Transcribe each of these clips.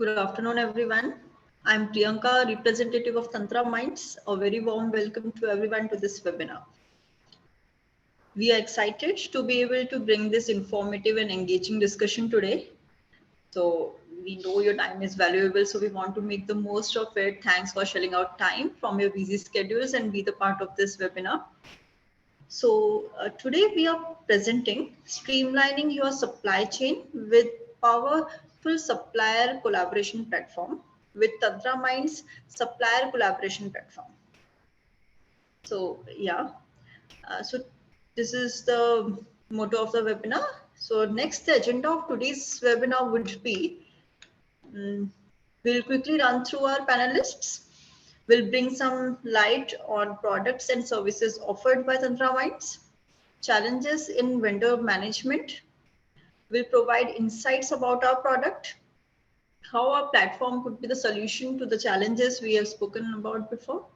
Good afternoon, everyone. I'm Priyanka, representative of Tantra Minds. A very warm welcome to everyone to this webinar. We are excited to be able to bring this informative and engaging discussion today. So we know your time is valuable, so we want to make the most of it. Thanks for shelling out time from your busy schedules and be the part of this webinar. So today we are presenting Streamlining Your Supply Chain with Powerful Supplier Collaboration Platform with Tantra Minds Supplier Collaboration Platform. So yeah, so this is the motto of the webinar. So next, the agenda of today's webinar would be, we'll quickly run through our panelists. We'll bring some light on products and services offered by Tantra Minds, challenges in vendor management. We'll provide insights about our product, how our platform could be the solution to the challenges we have spoken about before,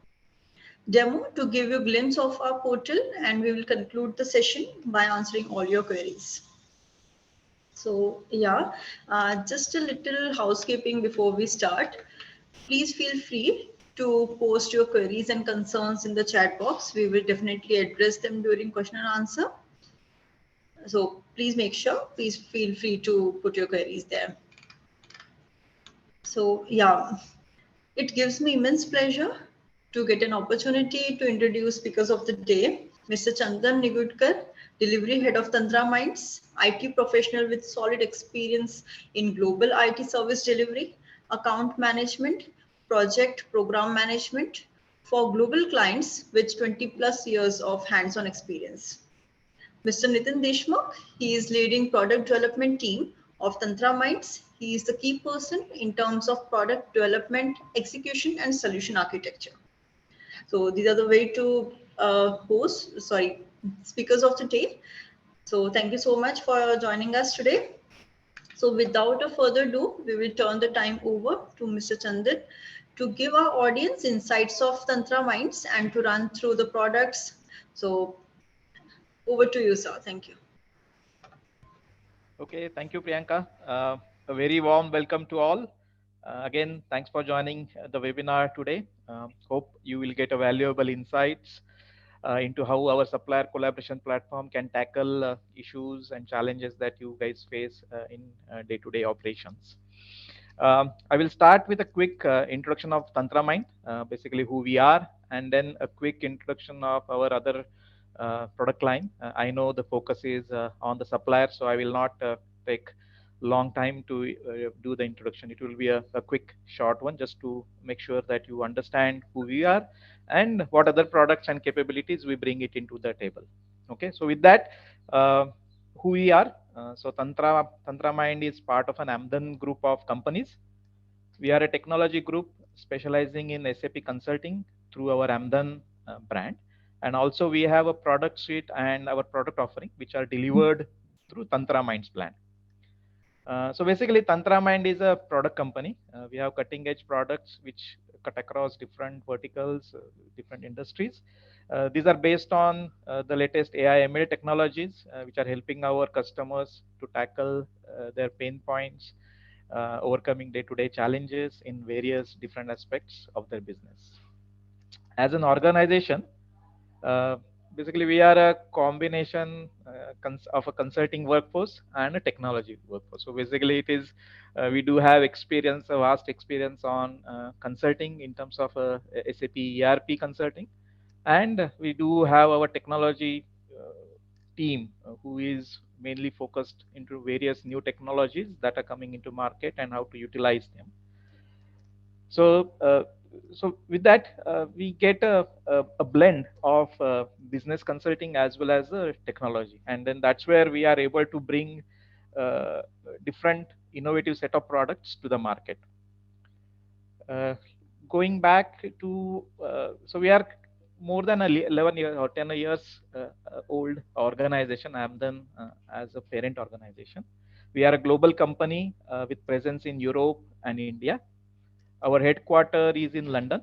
demo to give you a glimpse of our portal, and we will conclude the session by answering all your queries. So yeah, just a little housekeeping before we start. Please feel free to post your queries and concerns in the chat box. We will definitely address them during question and answer. So please please feel free to put your queries there. So yeah, it gives me immense pleasure to get an opportunity to introduce speakers of the day, Mr. Chandan Nigudkar, Delivery Head of Tantra Minds, IT professional with solid experience in global IT service delivery, account management, project program management for global clients with 20+ years of hands-on experience. Mr. Nitin Deshmukh, he is leading product development team of Tantra Minds. He is the key person in terms of product development, execution, and solution architecture. So these are the way to speakers of the day. So thank you so much for joining us today. So without a further ado, we will turn the time over to Mr. Chandan to give our audience insights of Tantra Minds and to run through the products. So over to you, sir. Thank you. Okay, thank you, Priyanka. A very warm welcome to all. Again, thanks for joining the webinar today. Hope you will get a valuable insights into how our supplier collaboration platform can tackle issues and challenges that you guys face in day-to-day operations. I will start with a quick introduction of Tantra Mind, basically who we are, and then a quick introduction of our other product line. I know the focus is on the supplier, so I will not take long time to do the introduction. It will be a quick short one just to make sure that you understand who we are and what other products and capabilities we bring it into the table. Okay, so with that, who we are. So Tantra Mind is part of an Amdan group of companies. We are a technology group specializing in SAP consulting through our Amdan brand. And also we have a product suite and our product offering, which are delivered through Tantra Minds plan. So basically Tantra Mind is a product company. We have cutting edge products which cut across different verticals, different industries. These are based on the latest AI ML technologies, which are helping our customers to tackle their pain points, overcoming day-to-day challenges in various different aspects of their business. As an organization, basically we are a combination of a consulting workforce and a technology workforce. So basically it is, we do have experience, a vast experience on consulting in terms of SAP ERP consulting. And we do have our technology team who is mainly focused into various new technologies that are coming into market and how to utilize them. So, so with that, we get a blend of business consulting as well as technology, and then that's where we are able to bring different innovative set of products to the market. Going back to, so we are more than 11 years or 10 years old organization, Amdan as a parent organization. We are a global company with presence in Europe and India. Our headquarter is in London,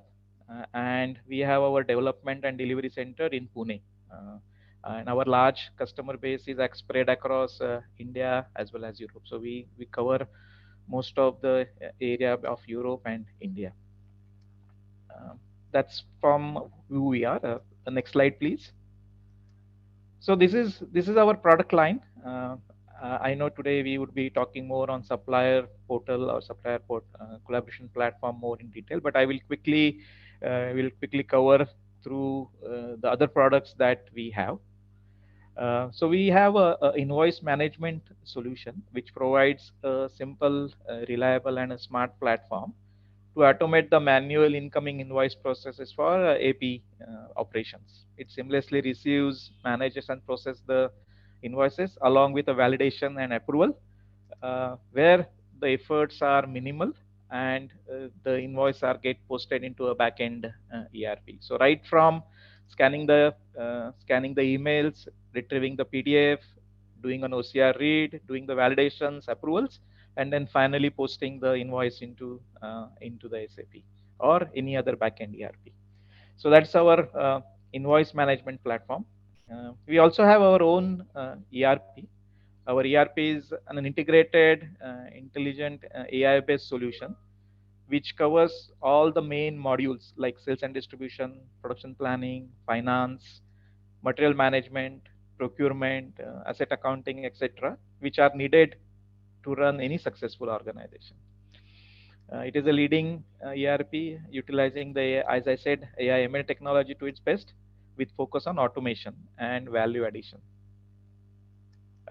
and we have our development and delivery center in Pune. And our large customer base is spread across India as well as Europe. So we cover most of the area of Europe and India. That's from who we are. The next slide, please. So this is our product line. I know today we would be talking more on supplier portal or collaboration platform more in detail, but I will quickly cover through the other products that we have. So we have a invoice management solution which provides a simple, reliable, and a smart platform to automate the manual incoming invoice processes for AP operations. It seamlessly receives, manages, and processes the invoices along with the validation and approval, where the efforts are minimal and the invoice are get posted into a backend ERP. So right from scanning the emails, retrieving the PDF, doing an OCR read, doing the validations, approvals, and then finally posting the invoice into the SAP or any other backend ERP. So that's our invoice management platform. We also have our own ERP. Our ERP is an integrated, intelligent AI-based solution which covers all the main modules like sales and distribution, production planning, finance, material management, procurement, asset accounting, etc., which are needed to run any successful organization. It is a leading ERP utilizing as I said, AI ML technology to its best with focus on automation and value addition.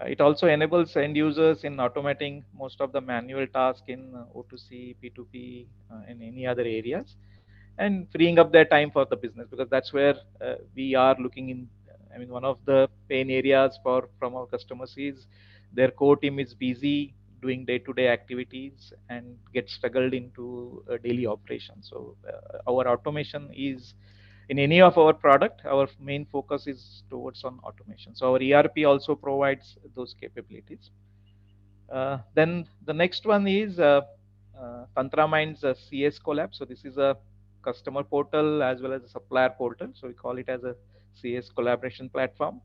It also enables end users in automating most of the manual tasks in O2C, P2P, and any other areas, and freeing up their time for the business, because that's where we are looking in. I mean, one of the pain areas from our customers is their core team is busy doing day-to-day activities and get struggled into daily operations. So our automation is in any of our product, our main focus is towards on automation. So our ERP also provides those capabilities. Then the next one is TantraMind's CS Collab. So this is a customer portal as well as a supplier portal. So we call it as a CS collaboration platform.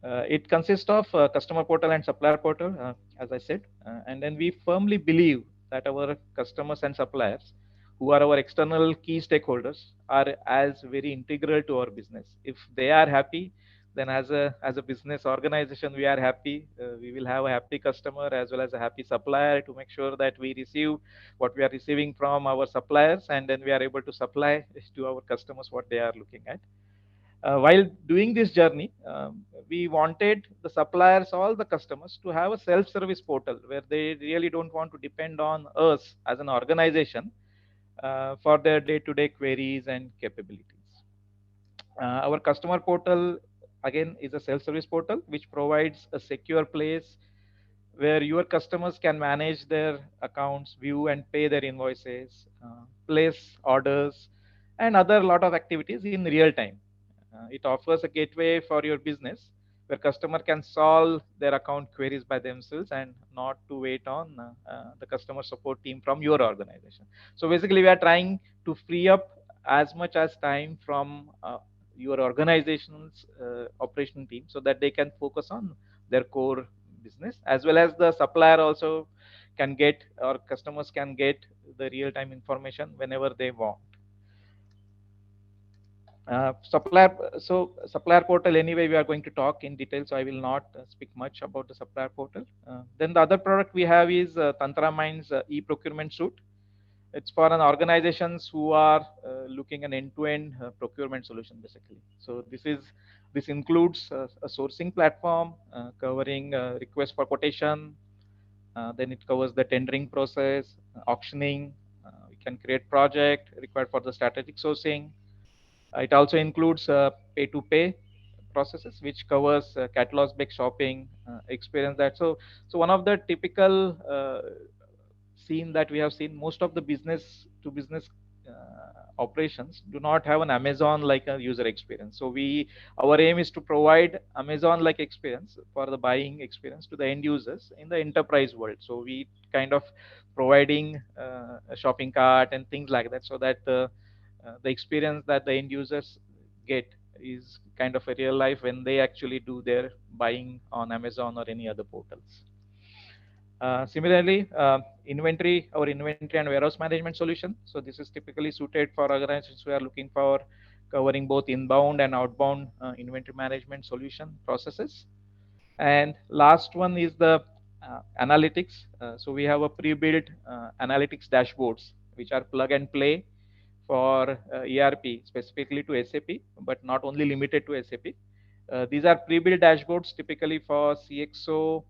It consists of customer portal and supplier portal, as I said, and then we firmly believe that our customers and suppliers, who are our external key stakeholders, are as very integral to our business. If they are happy, then as a business organization, we are happy. We will have a happy customer as well as a happy supplier to make sure that we receive what we are receiving from our suppliers, and then we are able to supply to our customers what they are looking at. While doing this journey, we wanted the suppliers, all the customers, to have a self-service portal where they really don't want to depend on us as an organization for their day-to-day queries and capabilities. Our customer portal, again, is a self-service portal which provides a secure place where your customers can manage their accounts, view and pay their invoices, place orders, and other lot of activities in real time. It offers a gateway for your business where customer can solve their account queries by themselves and not to wait on the customer support team from your organization. So basically, we are trying to free up as much as time from your organization's operation team so that they can focus on their core business, as well as the supplier also can get, or customers can get, the real-time information whenever they want. Supplier portal, anyway, we are going to talk in detail, so I will not speak much about the supplier portal. Then the other product we have is TantraMind's e-procurement suite. It's for an organizations who are looking an end-to-end procurement solution, basically. So this includes a sourcing platform covering request for quotation. Then it covers the tendering process, auctioning. We can create project required for the strategic sourcing. It also includes pay-to-pay processes, which covers catalog-based shopping experience. So one of the typical scene that we have seen, most of the business-to-business operations do not have an Amazon-like a user experience. So our aim is to provide Amazon-like experience for the buying experience to the end users in the enterprise world. So we kind of providing a shopping cart and things like that, so that the experience that the end users get is kind of a real life when they actually do their buying on Amazon or any other portals. Similarly, our inventory and warehouse management solution. So this is typically suited for organizations who are looking for covering both inbound and outbound inventory management solution processes. And last one is the analytics. So we have a pre-built analytics dashboards, which are plug and play for ERP, specifically to SAP, but not only limited to SAP. These are pre-built dashboards typically for CXO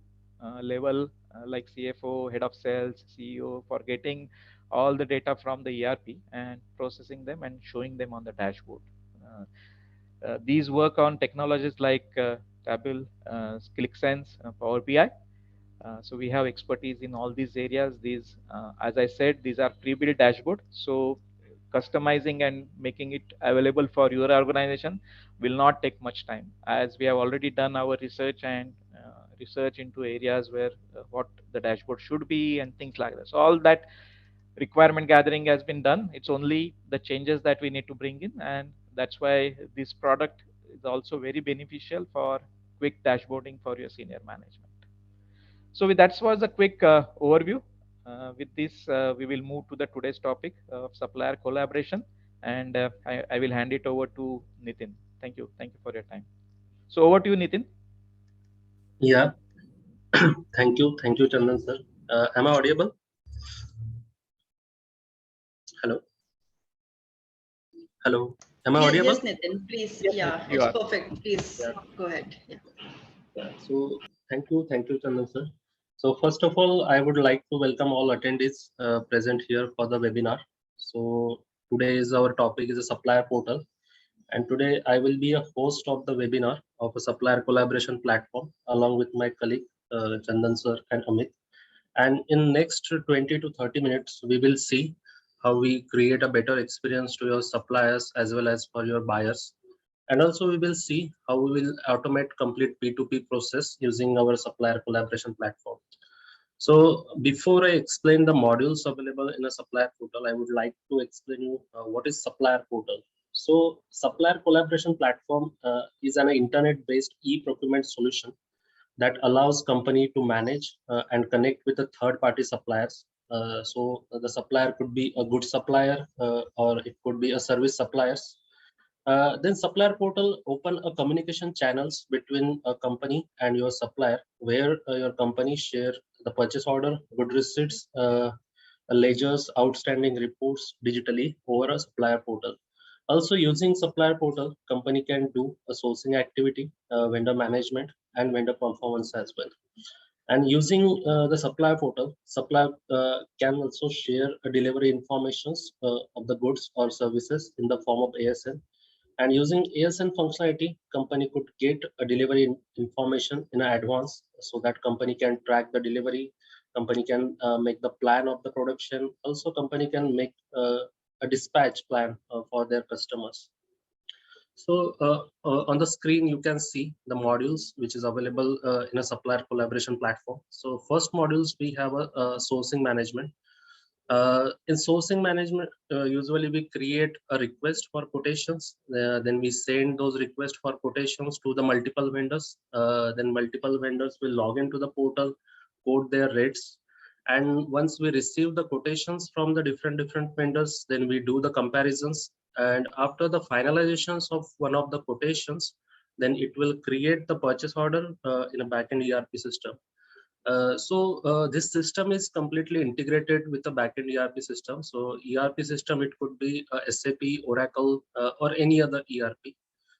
level, like CFO, head of sales, CEO, for getting all the data from the ERP and processing them and showing them on the dashboard. These work on technologies like Tableau, ClickSense, Power BI. So we have expertise in all these areas. These, as I said, these are pre-built dashboard. So customizing and making it available for your organization will not take much time, as we have already done our research and research into areas where what the dashboard should be and things like that. So all that requirement gathering has been done. It's only the changes that we need to bring in, and that's why this product is also very beneficial for quick dashboarding for your senior management. So with that was a quick overview. With this, we will move to the today's topic of supplier collaboration, and I will hand it over to Nitin. Thank you. Thank you for your time. So over to you, Nitin. Yeah, thank you, Chandan sir. Am I audible? Hello, hello. Am I Yes, audible? yes, Nitin, please. Yes, Yeah, Nitin, you it's are. perfect. Please Yeah. go ahead. Yeah. So thank you, Chandan sir. So first of all, I would like to welcome all attendees present here for the webinar. So today is our topic is a supplier portal, and today I will be a host of the webinar of a supplier collaboration platform along with my colleague Chandan sir and Amit. And in next 20 to 30 minutes, we will see how we create a better experience to your suppliers as well as for your buyers. And also we will see how we will automate complete P2P process using our supplier collaboration platform. So before I explain the modules available in a supplier portal, I would like to explain you what is supplier portal. So supplier collaboration platform is an internet-based e-procurement solution that allows company to manage and connect with the third-party suppliers. So the supplier could be a good supplier or it could be a service suppliers. Then supplier portal open a communication channels between a company and your supplier, where your company share the purchase order, good receipts, ledgers, outstanding reports digitally over a supplier portal. Also using supplier portal, company can do a sourcing activity, vendor management, and vendor performance as well. And using the supplier portal, supplier can also share a delivery informations of the goods or services in the form of ASN. And using ASN functionality, company could get a delivery information in advance so that company can track the delivery. Company can make the plan of the production. Also, company can make a dispatch plan for their customers. So on the screen, you can see the modules which is available in a supplier collaboration platform. So first modules, we have a sourcing management. In sourcing management, usually we create a request for quotations. Then we send those requests for quotations to the multiple vendors. Then multiple vendors will log into the portal, quote their rates. And once we receive the quotations from the different vendors, then we do the comparisons. And after the finalizations of one of the quotations, then it will create the purchase order in a backend ERP system. So this system is completely integrated with the backend ERP system. So ERP system, it could be SAP, Oracle, or any other ERP.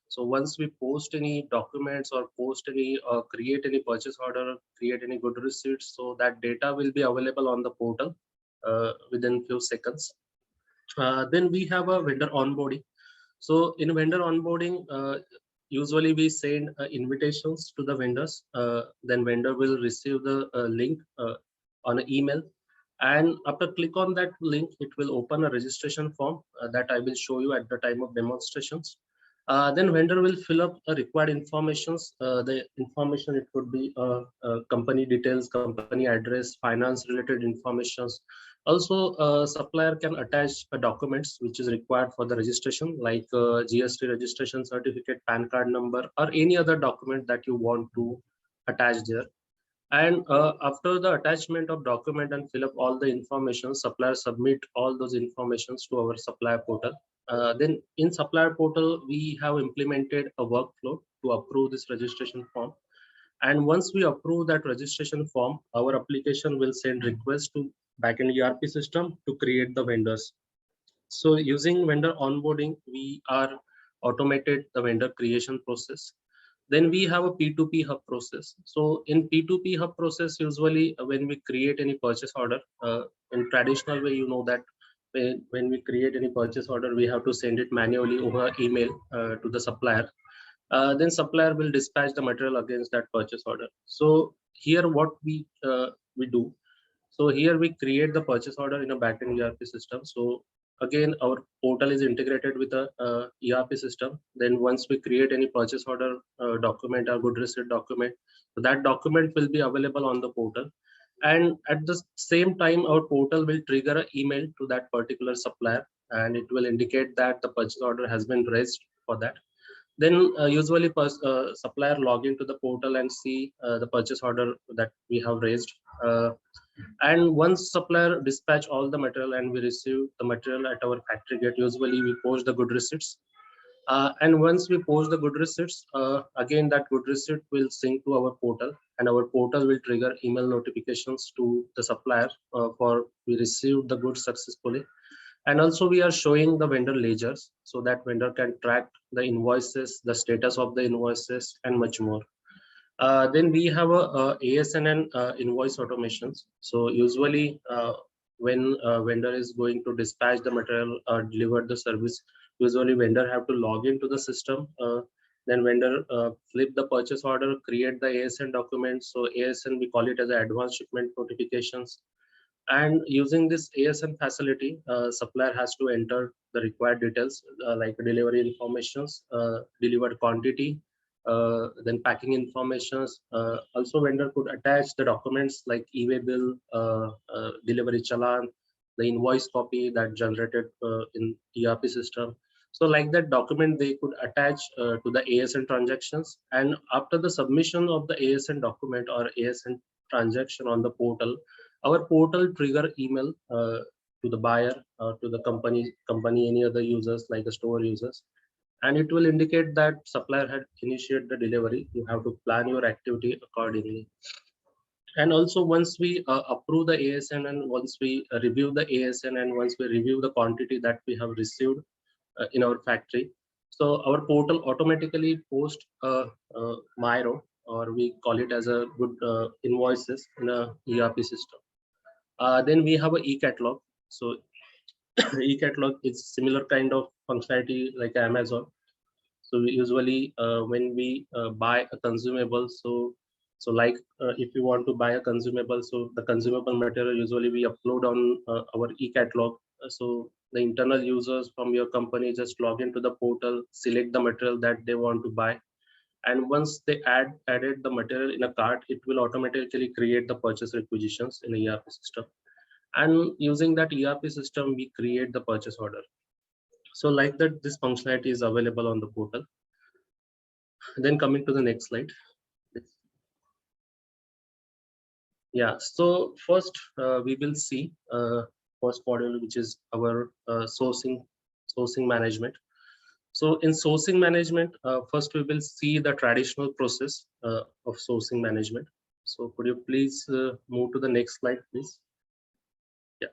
So once we post any documents or post any create any purchase order, create any good receipts, so that data will be available on the portal within few seconds. Then we have a vendor onboarding. So in vendor onboarding, usually we send invitations to the vendors. Then vendor will receive the link on an email. And after click on that link, it will open a registration form that I will show you at the time of demonstrations. Then vendor will fill up required informations. The information, it could be company details, company address, finance related informations. Also, supplier can attach documents which is required for the registration, like GST registration certificate, PAN card number, or any other document that you want to attach there. And after the attachment of document and fill up all the information, supplier submit all those informations to our supplier portal. Then in supplier portal, we have implemented a workflow to approve this registration form. And once we approve that registration form, our application will send request to backend ERP system to create the vendors. So using vendor onboarding, we are automated the vendor creation process. Then we have a P2P hub process. So in P2P hub process, usually when we create any purchase order, in traditional way, you know that when we create any purchase order, we have to send it manually over email to the supplier. Then supplier will dispatch the material against that purchase order. So here what we do. So here we create the purchase order in a backend ERP system. So again, our portal is integrated with a ERP system. Then once we create any purchase order document or good receipt document, so that document will be available on the portal. And at the same time, our portal will trigger an email to that particular supplier, and it will indicate that the purchase order has been raised for that. Then usually supplier log into the portal and see the purchase order that we have raised. And once supplier dispatch all the material and we receive the material at our factory gate, usually we post the good receipts. And once we post the good receipts, again that good receipt will sync to our portal, and our portal will trigger email notifications to the supplier for we received the goods successfully. And also we are showing the vendor ledgers so that vendor can track the invoices, the status of the invoices, and much more. Then we have a ASN and invoice automations. So usually when vendor is going to dispatch the material or deliver the service, usually vendor have to log into the system. Then vendor flip the purchase order, create the ASN document. So ASN, we call it as advanced shipment notifications. And using this ASN facility, supplier has to enter the required details like delivery informations, delivered quantity, then packing informations. Also, vendor could attach the documents like e-way bill, delivery challan, the invoice copy that generated in ERP system. So like that document, they could attach to the ASN transactions. And after the submission of the ASN document or ASN transaction on the portal, our portal trigger email to the buyer or to the company, any other users like the store users, and it will indicate that supplier had initiated the delivery. You have to plan your activity accordingly. And also once we approve the ASN and once we review the ASN and once we review the quantity that we have received in our factory, so our portal automatically post Myro, or we call it as a good invoices in a ERP system. Then we have a e-catalog. So e-catalog is similar kind of functionality like Amazon. So we usually when we buy a consumable, so like if you want to buy a consumable, so the consumable material usually we upload on our e-catalog. So the internal users from your company just log into the portal, select the material that they want to buy, and once they added the material in a cart, it will automatically create the purchase requisitions in the ERP system. And using that ERP system, we create the purchase order. So like that, this functionality is available on the portal. Then coming to the next slide. Yeah, so first we will see first module, which is our sourcing management. So in sourcing management, first we will see the traditional process of sourcing management. So could you please move to the next slide, please? Yeah.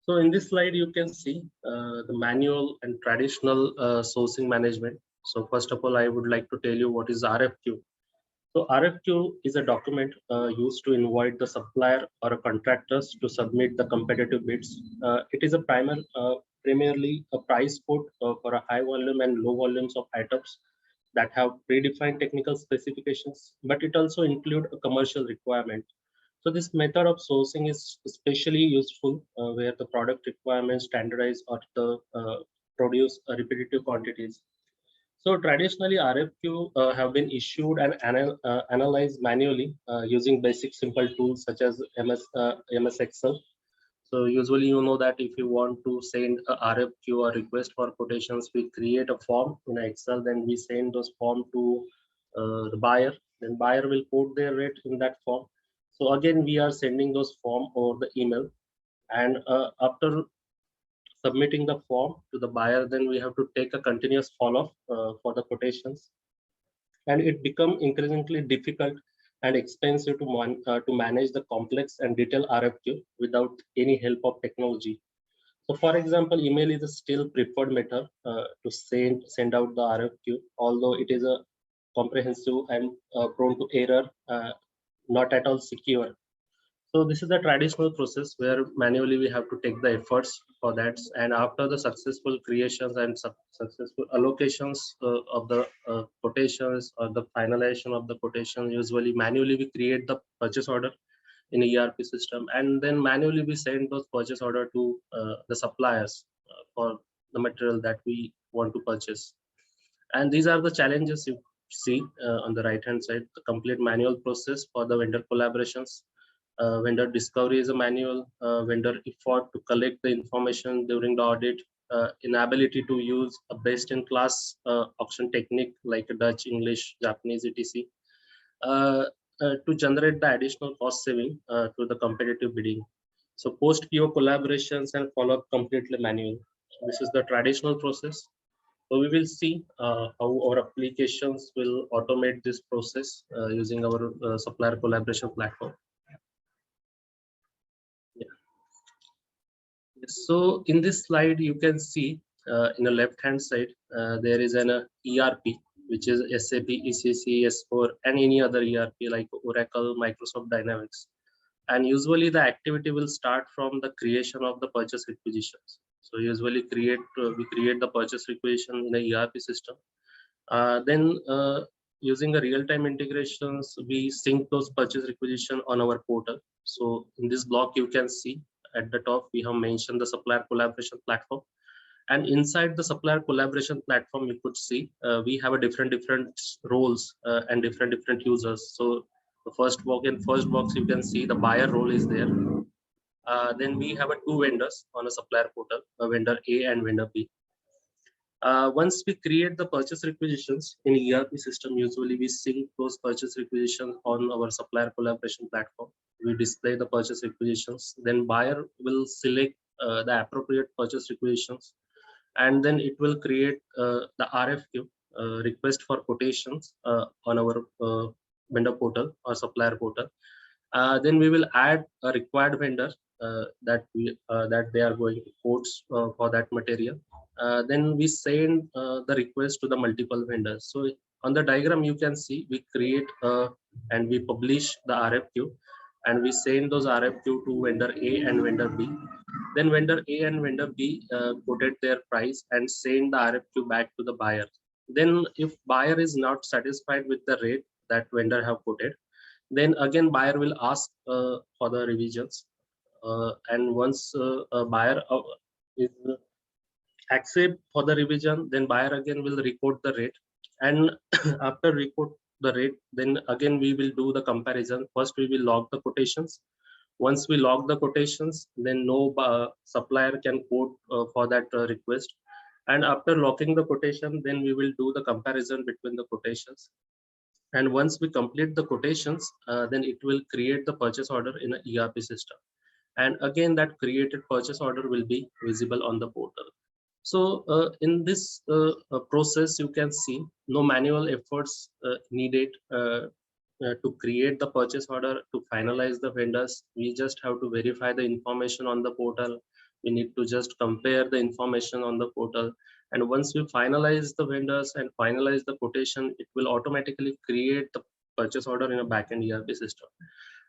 So in this slide, you can see the manual and traditional sourcing management. So first of all, I would like to tell you what is RFQ. So RFQ is a document used to invite the supplier or contractors to submit the competitive bids. It is a primarily a price quote for a high volume and low volumes of items that have predefined technical specifications, but it also includes a commercial requirement. So this method of sourcing is especially useful where the product requirements standardize or the produce repetitive quantities. So traditionally, RFQ have been issued and analyzed manually using basic simple tools such as MS Excel. So usually, you know that if you want to send a RFQ or request for quotations, we create a form in Excel, then we send those form to the buyer. Then buyer will quote their rate in that form. So again, we are sending those form over the email, and after submitting the form to the buyer, then we have to take a continuous follow-up for the quotations, and it become increasingly difficult and expensive to manage the complex and detailed RFQ without any help of technology. So, for example, email is a still preferred method to send out the RFQ, although it is a comprehensive and prone to error, not at all secure. So this is the traditional process where manually we have to take the efforts for that, and after the successful creations and successful allocations of the quotations or the finalization of the quotation, usually manually we create the purchase order in a ERP system, and then manually we send those purchase order to the suppliers for the material that we want to purchase. And these are the challenges you see on the right hand side: the complete manual process for the vendor collaborations. Vendor discovery is a manual, vendor effort to collect the information during the audit, inability to use a best-in-class auction technique like Dutch, English, Japanese, etc. To generate the additional cost saving through the competitive bidding. So post-PO collaborations and follow-up completely manual. This is the traditional process. So we will see how our applications will automate this process using our supplier collaboration platform. So in this slide, you can see in the left-hand side, there is an ERP, which is SAP, ECC, S4, and any other ERP like Oracle, Microsoft Dynamics. And usually the activity will start from the creation of the purchase requisitions. So usually we create the purchase requisition in a ERP system. Then using the real-time integrations, we sync those purchase requisition on our portal. So in this block, you can see at the top, we have mentioned the supplier collaboration platform. And inside the supplier collaboration platform, you could see we have a different roles and different users. So the first box, you can see the buyer role is there. Then we have two vendors on a supplier portal, vendor A and vendor B. Once we create the purchase requisitions in ERP system, usually we sync those purchase requisitions on our supplier collaboration platform. We display the purchase requisitions, then buyer will select the appropriate purchase requisitions, and then it will create the RFQ, request for quotations on our vendor portal or supplier portal. Then we will add a required vendor that they are going to quote for that material. Then we send the request to the multiple vendors. So on the diagram, you can see we create and we publish the RFQ, and we send those RFQ to vendor A and vendor B. Then vendor A and vendor B quoted their price and send the RFQ back to the buyer. Then if buyer is not satisfied with the rate that vendor have quoted, then again buyer will ask for the revisions. And once a buyer is accept for the revision, then buyer again will record the rate, and after record the rate, then again we will do the comparison. First we will log the quotations. Once we log the quotations, then no supplier can quote for that request, and after logging the quotation, then we will do the comparison between the quotations. And once we complete the quotations, then it will create the purchase order in an ERP system, and again that created purchase order will be visible on the portal. So in this process, you can see no manual efforts needed to create the purchase order, to finalize the vendors. We just have to verify the information on the portal. We need to just compare the information on the portal. And once we finalize the vendors and finalize the quotation, it will automatically create the purchase order in a backend ERP system.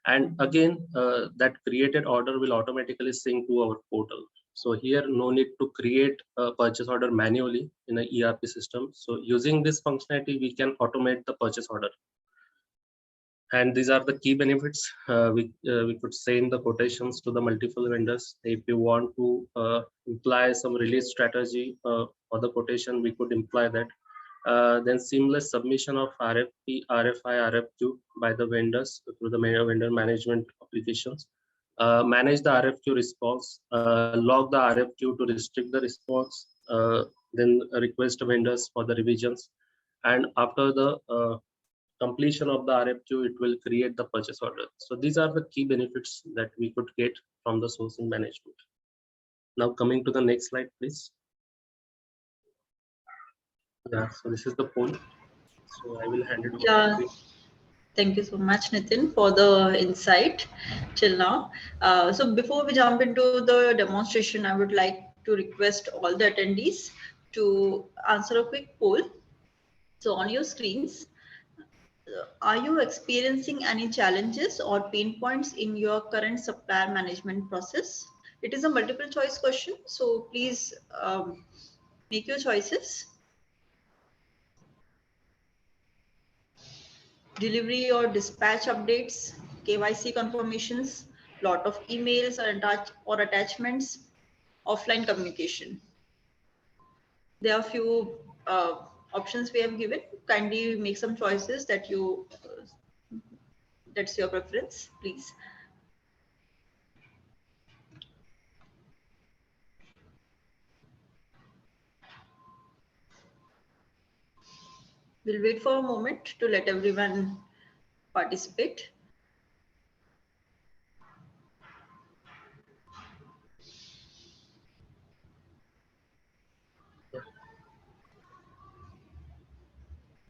And again, that created order will automatically sync to our portal. So here, no need to create a purchase order manually in an ERP system. So using this functionality, we can automate the purchase order. And these are the key benefits. We could send the quotations to the multiple vendors. If you want to imply some release strategy for the quotation, we could imply that. Then seamless submission of RFP, RFI, RFQ by the vendors through the vendor management applications. Manage the RFQ response, log the RFQ to restrict the response, then request vendors for the revisions. And after the completion of the RFQ, it will create the purchase order. So these are the key benefits that we could get from the sourcing management. Now coming to the next slide, please. Yeah, so this is the poll. So I will hand it over to you. Thank you so much, Nitin, for the insight till now. So before we jump into the demonstration, I would like to request all the attendees to answer a quick poll. So on your screens, are you experiencing any challenges or pain points in your current supplier management process? It is a multiple choice question, so please make your choices. Delivery or dispatch updates, KYC confirmations, lot of emails or attachments, offline communication. There are few options we have given. Kindly make some choices that that's your preference, please. We'll wait for a moment to let everyone participate.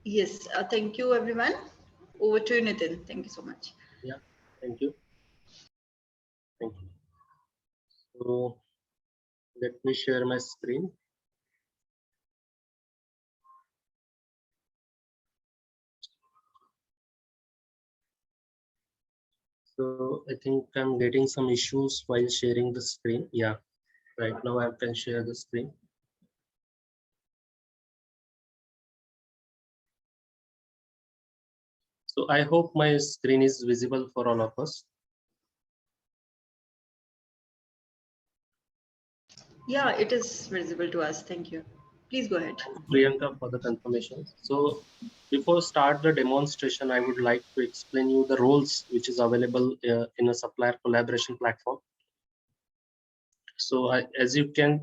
Yes, thank you, everyone. Over to you, Nitin. Thank you so much. Yeah, thank you. Thank you. So let me share my screen. So I think I'm getting some issues while sharing the screen. Yeah, right now I can share the screen. So I hope my screen is visible for all of us. Yeah, it is visible to us. Thank you. Please go ahead. Priyanka for the confirmation. So before start the demonstration, I would like to explain you the roles which is available in a supplier collaboration platform. So as you can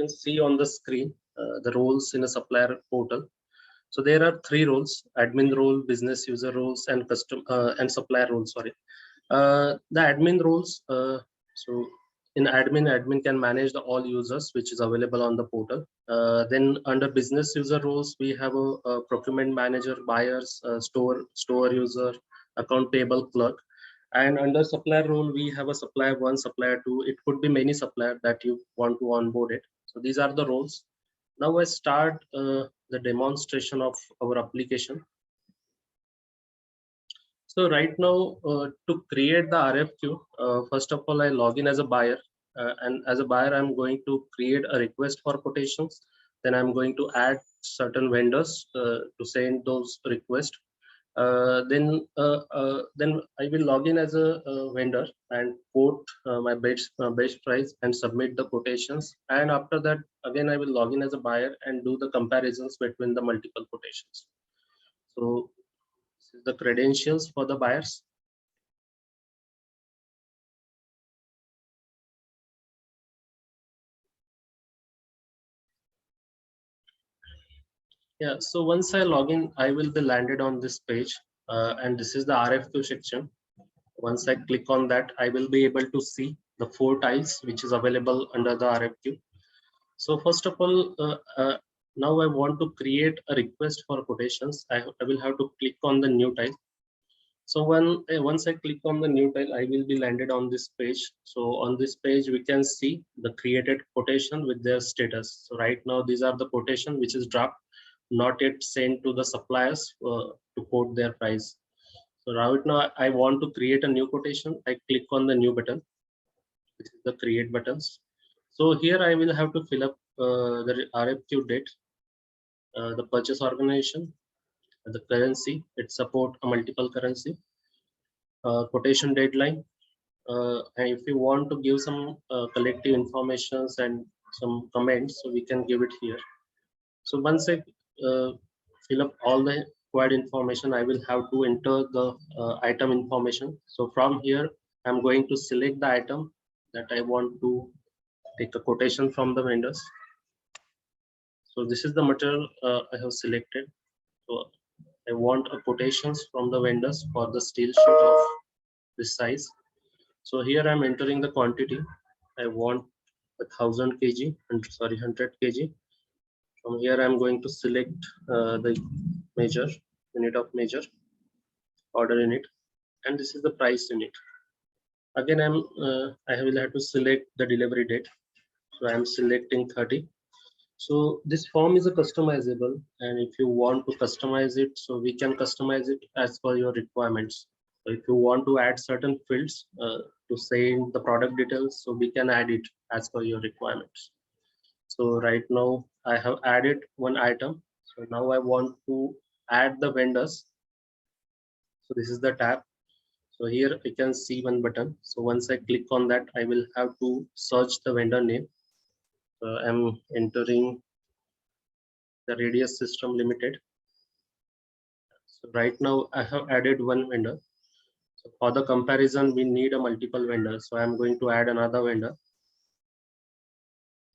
see on the screen, the roles in a supplier portal. So there are 3 roles: admin role, business user roles, and and supplier roles. Sorry, the admin roles. So in admin can manage the all users which is available on the portal. Then under business user roles, we have a procurement manager, buyers, store user, account payable clerk. And under supplier role, we have a supplier 1, supplier 2. It could be many supplier that you want to onboard it. So these are the roles. Now I start the demonstration of our application. So right now, to create the RFQ, first of all, I log in as a buyer. And as a buyer, I'm going to create a request for quotations. Then I'm going to add certain vendors to send those requests. Then I will log in as a vendor and quote my base price and submit the quotations. And after that, again, I will log in as a buyer and do the comparisons between the multiple quotations. So this is the credentials for the buyers. Yeah, so once I log in, I will be landed on this page, and this is the RFQ section. Once I click on that, I will be able to see the 4 tiles which is available under the RFQ. So first of all, now I want to create a request for quotations. I will have to click on the new tile. So once I click on the new tile, I will be landed on this page. So on this page, we can see the created quotation with their status. So right now, these are the quotation which is draft, not yet sent to the suppliers to quote their price. So right now I want to create a new quotation. I click on the new button, which is the create buttons. So here I will have to fill up the RFQ date, the purchase organization, the currency. It support a multiple currency, quotation deadline. And if you want to give some collective informations and some comments, so we can give it here. So once I fill up all the required information, I will have to enter the item information. So from here, I'm going to select the item that I want to take a quotation from the vendors. So this is the material I have selected. So I want a quotations from the vendors for the steel sheet of this size. So here I'm entering the quantity. I want 1000 kg and 100 kg. From here I'm going to select the measure, unit of measure, order unit, and this is the price unit. Again I will have to select the delivery date. So I'm selecting 30. So this form is a customizable, and if you want to customize it, so we can customize it as per your requirements. So if you want to add certain fields to say in the product details, so we can add it as per your requirements. So right now I have added one item. So now I want to add the vendors. So this is the tab. So here I can see one button. So once I click on that, I will have to search the vendor name. So I'm entering the Radius System Limited. So right now I have added one vendor. So for the comparison, we need a multiple vendor. So I'm going to add another vendor.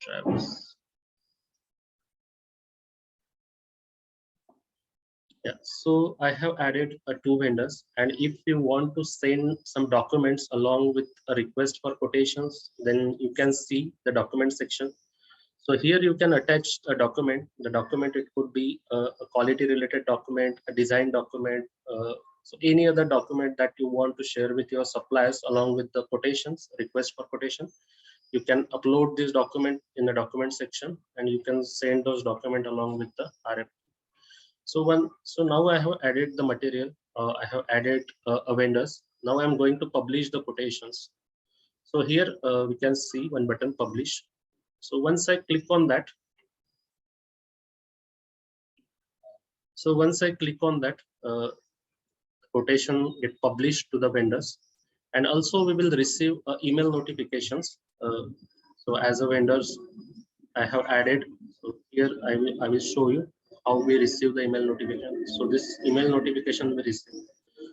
Travis. Yeah, so I have added two vendors, and if you want to send some documents along with a request for quotations, then you can see the document section. So here you can attach a document. The document, it could be a quality related document, a design document, so any other document that you want to share with your suppliers along with the quotations, request for quotation. You can upload this document in the document section, and you can send those documents along with the RF. So now I have added the material. I have added a vendors. Now I'm going to publish the quotations. So here we can see one button, publish. So once I click on that, quotation get published to the vendors, and also we will receive email notifications. So as a vendors, I have added. So here I will show you how we receive the email notification. So this email notification we receive.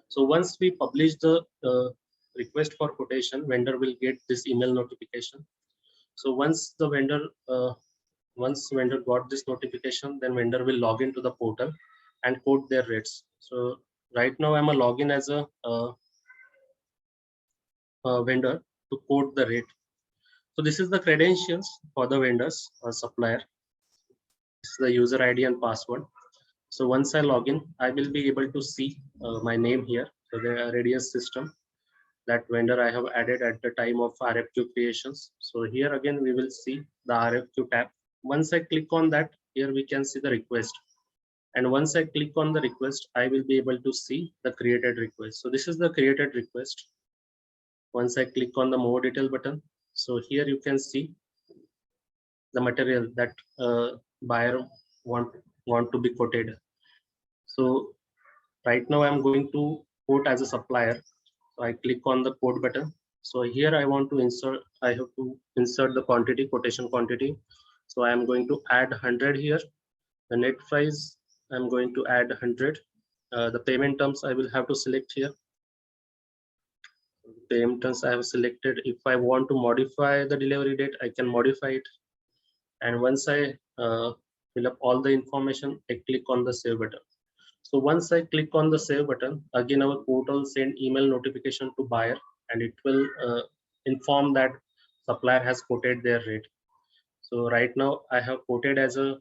So once we publish the request for quotation, vendor will get this email notification. So once vendor got this notification, then vendor will log into the portal and quote their rates. So right now I'm a login as a vendor to quote the rate. So this is the credentials for the vendors or supplier. This is the user ID and password. So once I log in, I will be able to see my name here. So the Radius system, that vendor I have added at the time of RFQ creations. So here again, we will see the RFQ tab. Once I click on that, here we can see the request. And once I click on the request, I will be able to see the created request. So this is the created request. Once I click on the more detail button, so here you can see the material that buyer want to be quoted. So right now I'm going to quote as a supplier. So I click on the quote button. So here I want to insert, I have to insert the quantity, quotation quantity. So I am going to add 100 here. The net price, I'm going to add 100. The payment terms I will have to select here. Payment terms I have selected. If I want to modify the delivery date, I can modify it. And once I fill up all the information, I click on the save button. So once I click on the save button, again our portal send email notification to buyer, and it will inform that supplier has quoted their rate. So right now I have quoted as a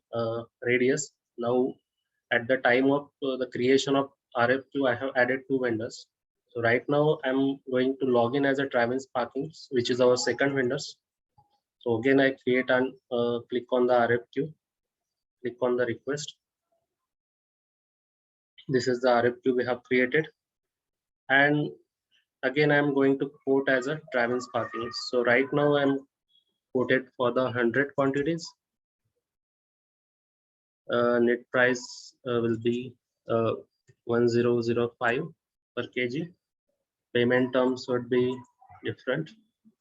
Radius. Now at the time of the creation of RFQ, I have added two vendors. So right now I'm going to log in as a Travis Parking, which is our second vendors. So again I create and click on the RFQ, click on the request. This is the RFQ we have created, and again I'm going to quote as a Travis Parking. So right now I'm quoted for the 100 quantities. Net price will be 1005 per kg. Payment terms would be different,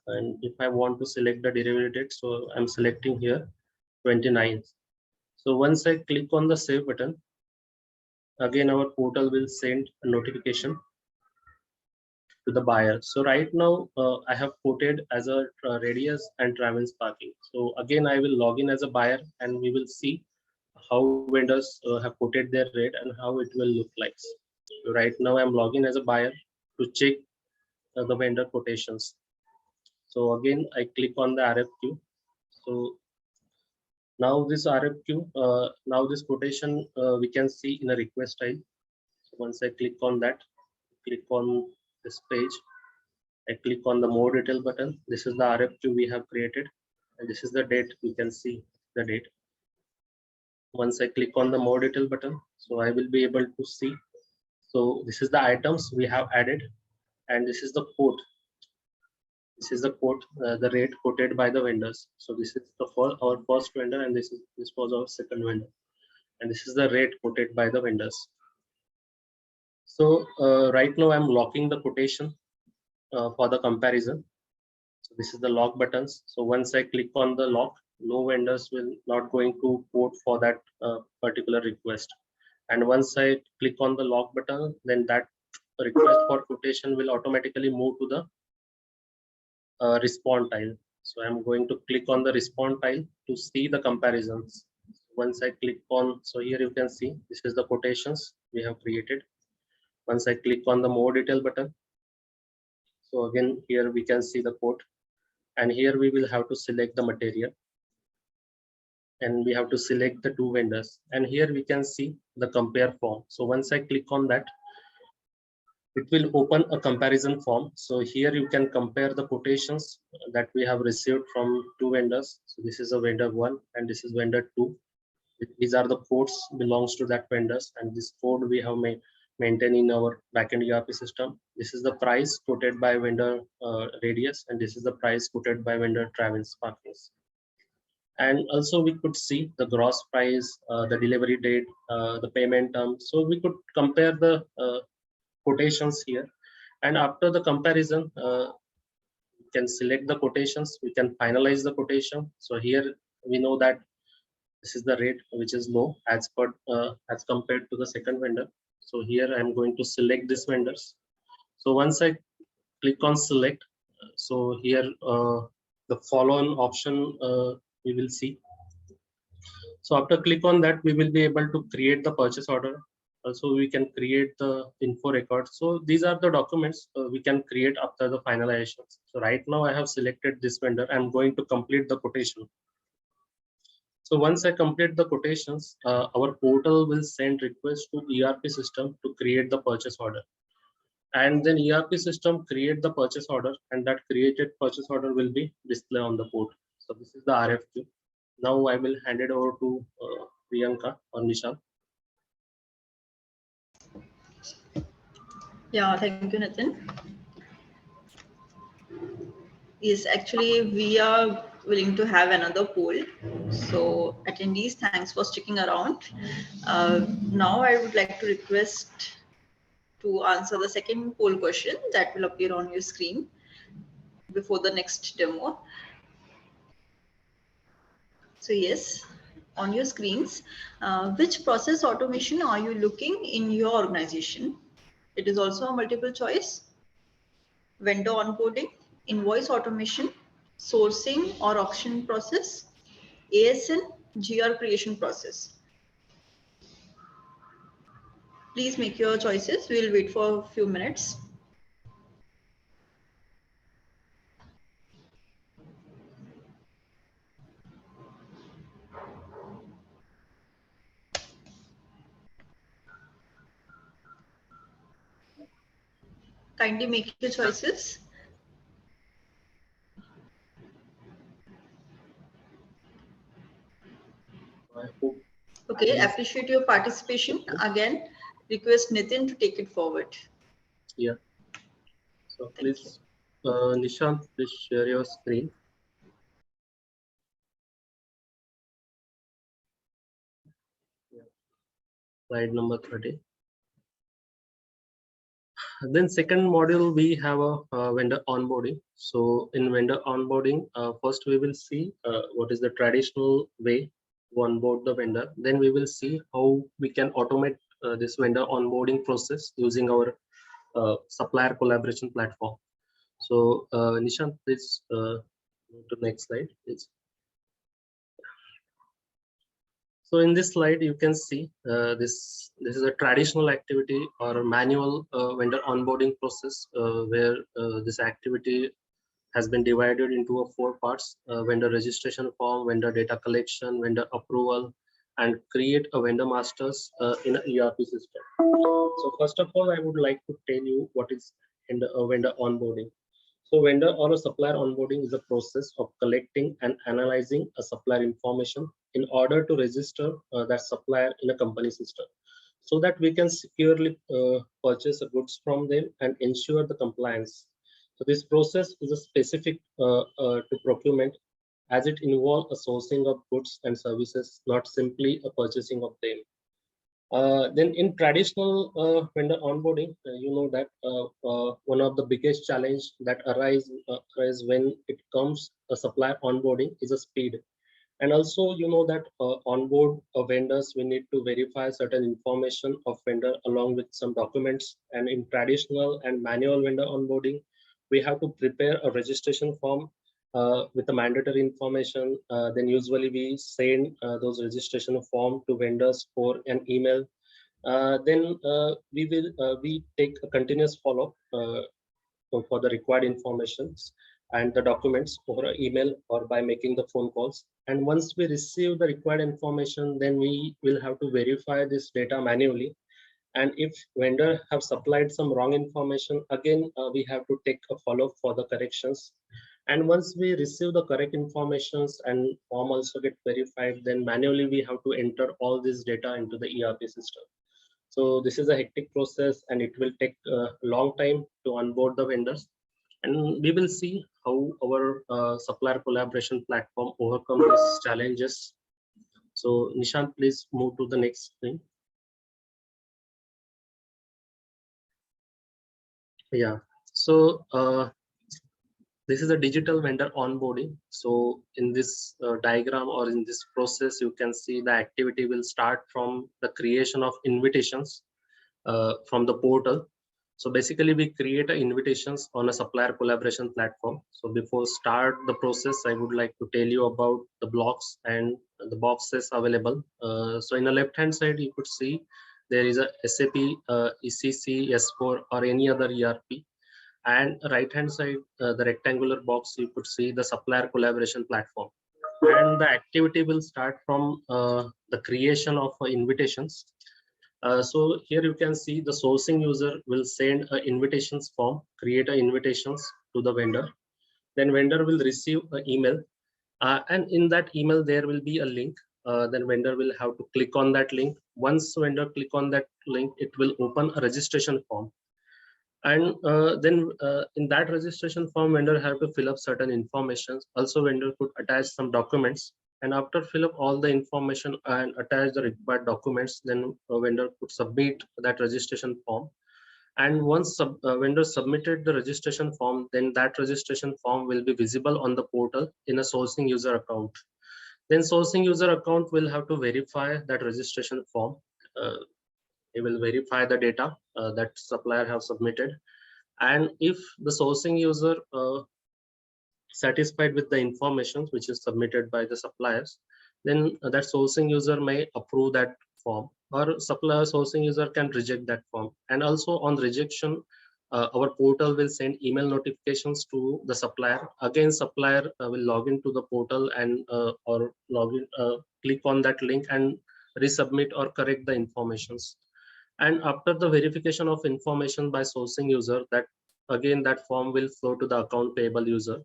and if I want to select the delivery date, so I'm selecting here 29th. So once I click on the save button, again our portal will send a notification to the buyer. So right now I have quoted as a Radius and Travis Parking. So again I will log in as a buyer, and we will see how vendors have quoted their rate and how it will look like. So right now I'm logging as a buyer to check the vendor quotations. So again, I click on the RFQ. So now this RFQ, now this quotation we can see in a request style. So once I click on that, click on this page, I click on the more detail button. This is the RFQ we have created, and this is the date. You can see the date. Once I click on the more detail button, so I will be able to see. So this is the items we have added, and this is the quote. This is the quote, the rate quoted by the vendors. So this is our first vendor, and this was our second vendor, and this is the rate quoted by the vendors. So right now I'm locking the quotation for the comparison. So this is the lock buttons. So once I click on the lock, no vendors will not going to quote for that particular request. And once I click on the lock button, then that request for quotation will automatically move to the respond tile. So I'm going to click on the respond tile to see the comparisons. Once I click on, so here you can see this is the quotations we have created. Once I click on the more detail button, so again here we can see the quote, and here we will have to select the material, and we have to select the two vendors, and here we can see the compare form. So once I click on that, it will open a comparison form. So here you can compare the quotations that we have received from two vendors. So this is a vendor 1 and this is vendor 2. These are the quotes belongs to that vendors, and this code we have maintained in our backend ERP system. This is the price quoted by vendor Radius, and this is the price quoted by vendor Travis Parkings. And also we could see the gross price, the delivery date, the payment term. So we could compare the quotations here, and after the comparison we can select the quotations, we can finalize the quotation. So here we know that this is the rate which is low as compared to the second vendor. So here I am going to select these vendors. So once I click on select, so here the follow-on option we will see. So after click on that, we will be able to create the purchase order. Also we can create the info record. So these are the documents we can create after the finalizations. So right now I have selected this vendor. I'm going to complete the quotation. So once I complete the quotations, our portal will send request to ERP system to create the purchase order. And then ERP system create the purchase order, and that created purchase order will be displayed on the portal. So this is the RFQ. Now I will hand it over to Priyanka or Nishan. Yeah, thank you, Nitin. Yes, actually, we are willing to have another poll. So attendees, thanks for sticking around. Now I would like to request to answer the second poll question that will appear on your screen before the next demo. So yes, on your screens, which process automation are you looking in your organization? It is also a multiple choice. Vendor onboarding, invoice automation, sourcing or auction process, ASN, GR creation process. Please make your choices. We'll wait for a few minutes. Kindly make your choices. Okay, appreciate your participation. Again, request Nitin to take it forward. Yeah. So please, Nishant, please share your screen. Yeah. Slide number 30. Then second module, we have a vendor onboarding. So in vendor onboarding, first we will see what is the traditional way to onboard the vendor. Then we will see how we can automate this vendor onboarding process using our supplier collaboration platform. So Nishant, please go to next slide, please. So in this slide, you can see this is a traditional activity or a manual vendor onboarding process where this activity has been divided into 4 parts: vendor registration form, vendor data collection, vendor approval, and create a vendor masters in an ERP system. So first of all, I would like to tell you what is vendor onboarding. So vendor or a supplier onboarding is a process of collecting and analyzing a supplier information in order to register that supplier in a company system, so that we can securely purchase goods from them and ensure the compliance. So this process is a specific to procurement, as it involves a sourcing of goods and services, not simply a purchasing of them. Then in traditional vendor onboarding, you know that one of the biggest challenge that arise when it comes a supplier onboarding is a speed. And also, you know that onboard vendors, we need to verify certain information of vendor along with some documents. And in traditional and manual vendor onboarding, we have to prepare a registration form with the mandatory information. Then usually we send those registration form to vendors for an email. Then we take a continuous follow for the required informations and the documents over email or by making the phone calls. And once we receive the required information, then we will have to verify this data manually. And if vendor have supplied some wrong information, again we have to take a follow for the corrections. And once we receive the correct informations and form also get verified, then manually we have to enter all this data into the ERP system. So this is a hectic process and it will take a long time to onboard the vendors. And we will see how our supplier collaboration platform overcome these challenges. So Nishant, please move to the next thing. Yeah, so this is a digital vendor onboarding. So in this diagram or in this process, you can see the activity will start from the creation of invitations from the portal. So basically we create invitations on a supplier collaboration platform. So before start the process, I would like to tell you about the blocks and the boxes available. So in the left hand side, you could see there is a SAP, ECC, S4 or any other ERP. And right hand side, the rectangular box, you could see the supplier collaboration platform. And the activity will start from the creation of invitations. So here you can see the sourcing user will send an invitations form, create invitations to the vendor. Then vendor will receive an email, and in that email there will be a link. Then vendor will have to click on that link. Once vendor click on that link, it will open a registration form. And then in that registration form, vendor have to fill up certain information. Also, vendor could attach some documents. And after fill up all the information and attach the required documents, then a vendor could submit that registration form. And once vendor submitted the registration form, then that registration form will be visible on the portal in a sourcing user account. Then sourcing user account will have to verify that registration form. It will verify the data that supplier have submitted. And if the sourcing user satisfied with the information which is submitted by the suppliers, then that sourcing user may approve that form, or supplier sourcing user can reject that form. And also on rejection, our portal will send email notifications to the supplier. Again, supplier will log into the portal and or log in, click on that link and resubmit or correct the informations. And after the verification of information by sourcing user, that again that form will flow to the account payable user.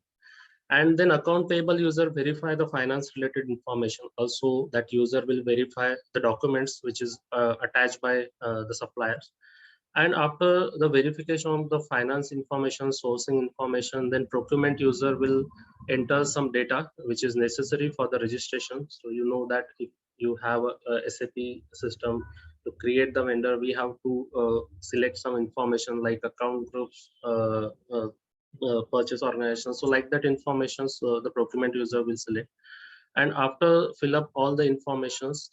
And then account payable user verify the finance related information. Also that user will verify the documents which is attached by the suppliers. And after the verification of the finance information, sourcing information, then procurement user will enter some data which is necessary for the registration. So you know that if you have a SAP system, to create the vendor, we have to select some information like account groups, purchase organization. So like that information, so the procurement user will select. And after fill up all the informations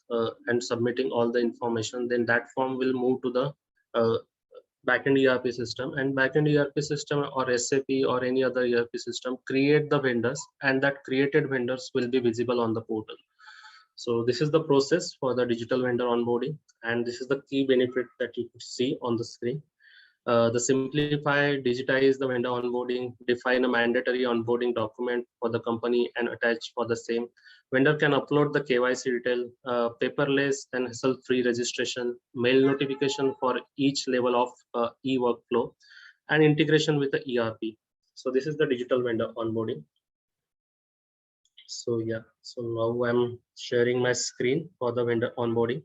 and submitting all the information, then that form will move to the backend ERP system, and backend ERP system or SAP or any other ERP system create the vendors, and that created vendors will be visible on the portal. So this is the process for the digital vendor onboarding, and this is the key benefit that you could see on the screen. The simplify, digitize the vendor onboarding, define a mandatory onboarding document for the company and attach for the same. Vendor can upload the KYC detail, paperless and hassle-free registration, mail notification for each level of e-workflow, and integration with the ERP. So this is the digital vendor onboarding. So yeah, so now I'm sharing my screen for the vendor onboarding.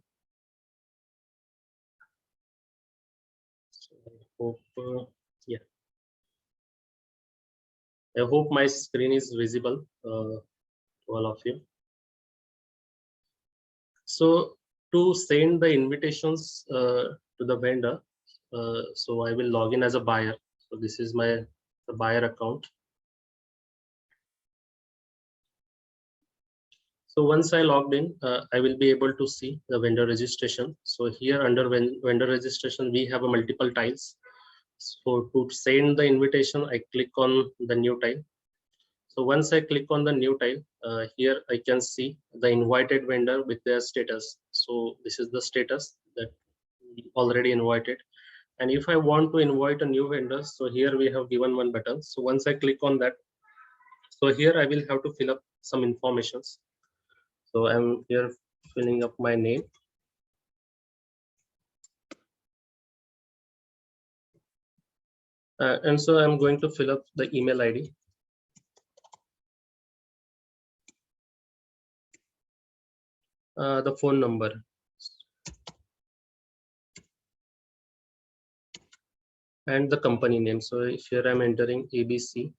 So I hope, yeah. I hope my screen is visible to all of you. So to send the invitations to the vendor, so I will log in as a buyer. So this is the buyer account. So once I logged in, I will be able to see the vendor registration. So here under vendor registration, we have a multiple tiles. So to send the invitation, I click on the new tile. So once I click on the new tile, here I can see the invited vendor with their status. So this is the status that we already invited. And if I want to invite a new vendor, so here we have given one button. So once I click on that, so here I will have to fill up some informations. So I'm here filling up my name. And so I'm going to fill up the email ID. The phone number. And the company name. So here I'm entering ABC.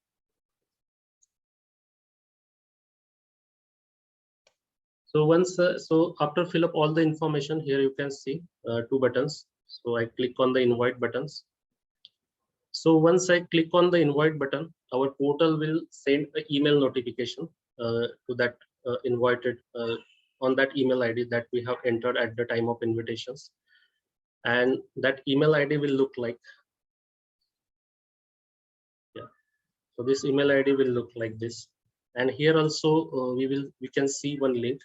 So once, so after fill up all the information, here you can see two buttons. So I click on the invite buttons. So once I click on the invite button, our portal will send an email notification to that invited on that email ID that we have entered at the time of invitations. And that email ID will look like, yeah. So this email ID will look like this. And here also we can see one link.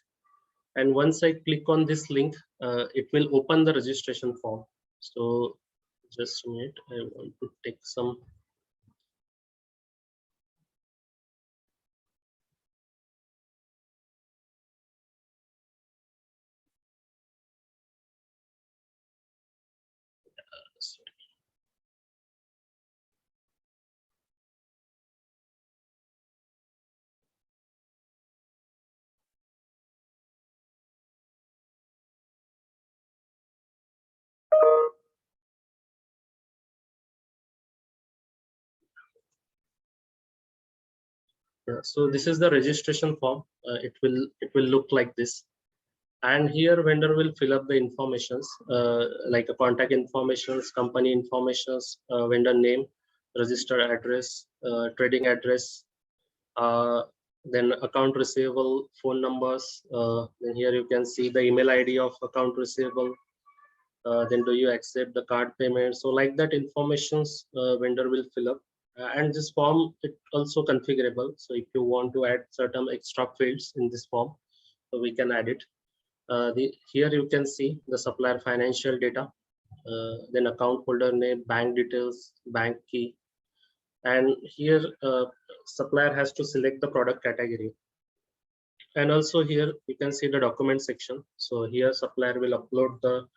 And once I click on this link, it will open the registration form. So just a minute, I want to take some. Sorry. Yeah, so this is the registration form. It will look like this. And here vendor will fill up the informations like a contact informations, company informations, vendor name, registered address, trading address, then account receivable, phone numbers. Then here you can see the email ID of account receivable. Then do you accept the card payment? So like that informations vendor will fill up. And this form it also configurable. So if you want to add certain extra fields in this form, so we can add it. Here you can see the supplier financial data, then account holder name, bank details, bank key, and here supplier has to select the product category. And also here you can see the document section. So here supplier will upload the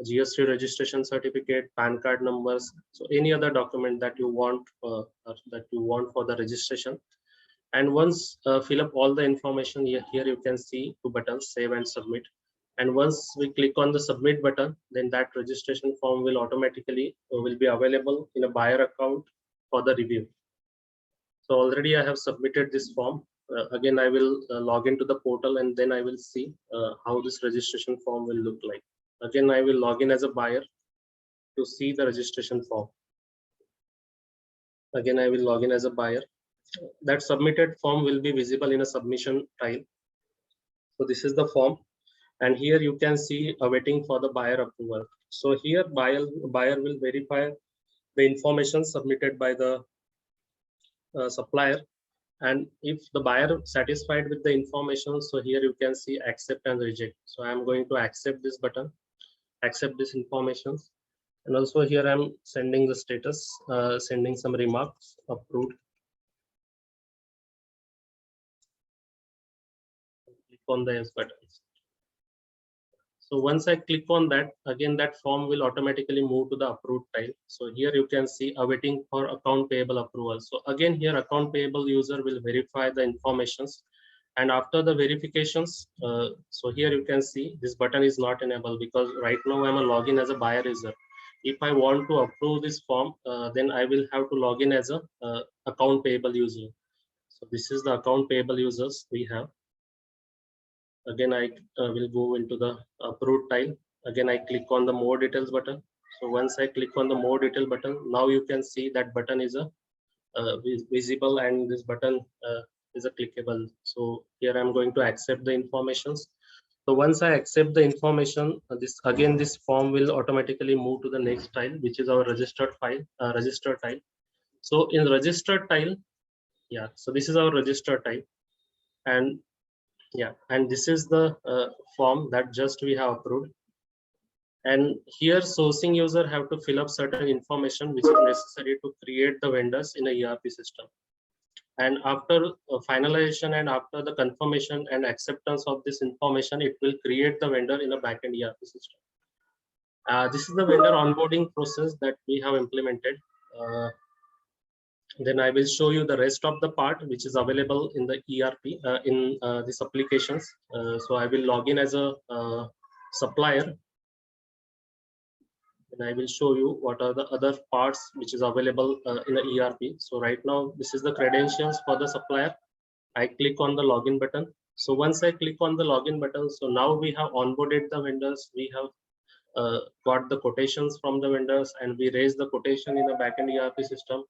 GST registration certificate, PAN card numbers, so any other document that you want for the registration. And once fill up all the information, here you can see two buttons, save and submit. And once we click on the submit button, then that registration form will automatically will be available in a buyer account for the review. So already I have submitted this form. Again, I will log into the portal and then I will see how this registration form will look like. Again, I will log in as a buyer to see the registration form. Again, I will log in as a buyer. That submitted form will be visible in a submission tile. So this is the form. And here you can see awaiting for the buyer approval. So here buyer will verify the information submitted by the supplier, And if the buyer satisfied with the information, so here you can see accept and reject. So I'm going to accept this button, accept this information. And also here I'm sending the status, sending some remarks, approved. Click on the yes button. So once I click on that, again that form will automatically move to the approved tile. So here you can see awaiting for account payable approval. So again here account payable user will verify the informations, and after the verifications, so here you can see this button is not enabled because right now I'm a login as a buyer user. If I want to approve this form, then I will have to log in as a account payable user. So this is the account payable users we have. Again, I will go into the approved tile. Again, I click on the more details button. So once I click on the more detail button, now you can see that button is a visible, and this button is a clickable. So here I'm going to accept the informations. So once I accept the information, this form will automatically move to the next tile, which is our registered file, registered tile. So in registered tile, yeah, so this is our registered tile, and yeah, and this is the form that just we have approved. And here sourcing user have to fill up certain information which is necessary to create the vendors in a ERP system. And after finalization and after the confirmation and acceptance of this information, it will create the vendor in a backend ERP system. This is the vendor onboarding process that we have implemented. Then I will show you the rest of the part which is available in the ERP in these applications. So I will log in as a supplier, and I will show you what are the other parts which is available in the ERP. So right now, this is the credentials for the supplier. I click on the login button. So once I click on the login button, so now we have onboarded the vendors. We have got the quotations from the vendors, and we raise the quotation in the backend ERP system.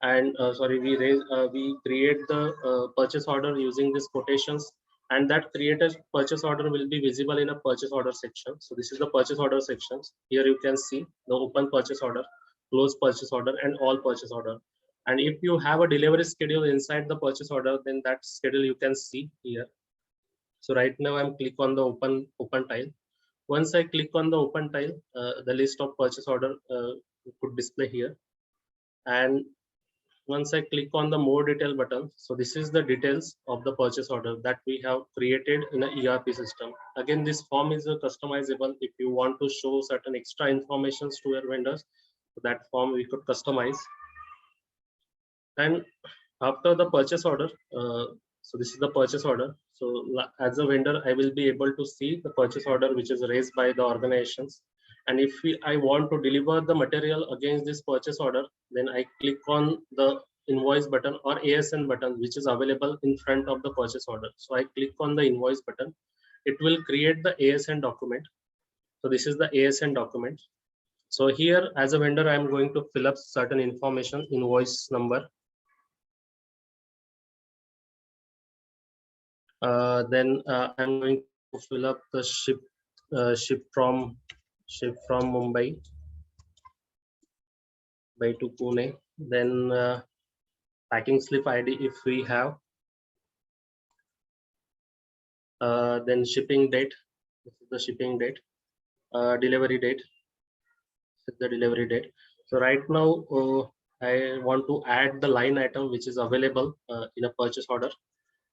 And we create the purchase order using these quotations, and that created purchase order will be visible in a purchase order section. So this is the purchase order sections. Here you can see the open purchase order, close purchase order, and all purchase order. And if you have a delivery schedule inside the purchase order, then that schedule you can see here. So right now I'm click on the open tile. Once I click on the open tile, the list of purchase order could display here. And once I click on the more detail button, so this is the details of the purchase order that we have created in an ERP system. Again, this form is customizable. If you want to show certain extra informations to your vendors, that form we could customize. And after the purchase order, so this is the purchase order. So as a vendor, I will be able to see the purchase order which is raised by the organizations. And if I want to deliver the material against this purchase order, then I click on the invoice button or ASN button, which is available in front of the purchase order. So I click on the invoice button. It will create the ASN document. So this is the ASN document. So here as a vendor, I'm going to fill up certain information, invoice number. Then I'm going to fill up the ship from Mumbai to Pune. Then packing slip ID if we have. Then shipping date. This is the shipping date. Delivery date. This is the delivery date. So right now I want to add the line item which is available in a purchase order.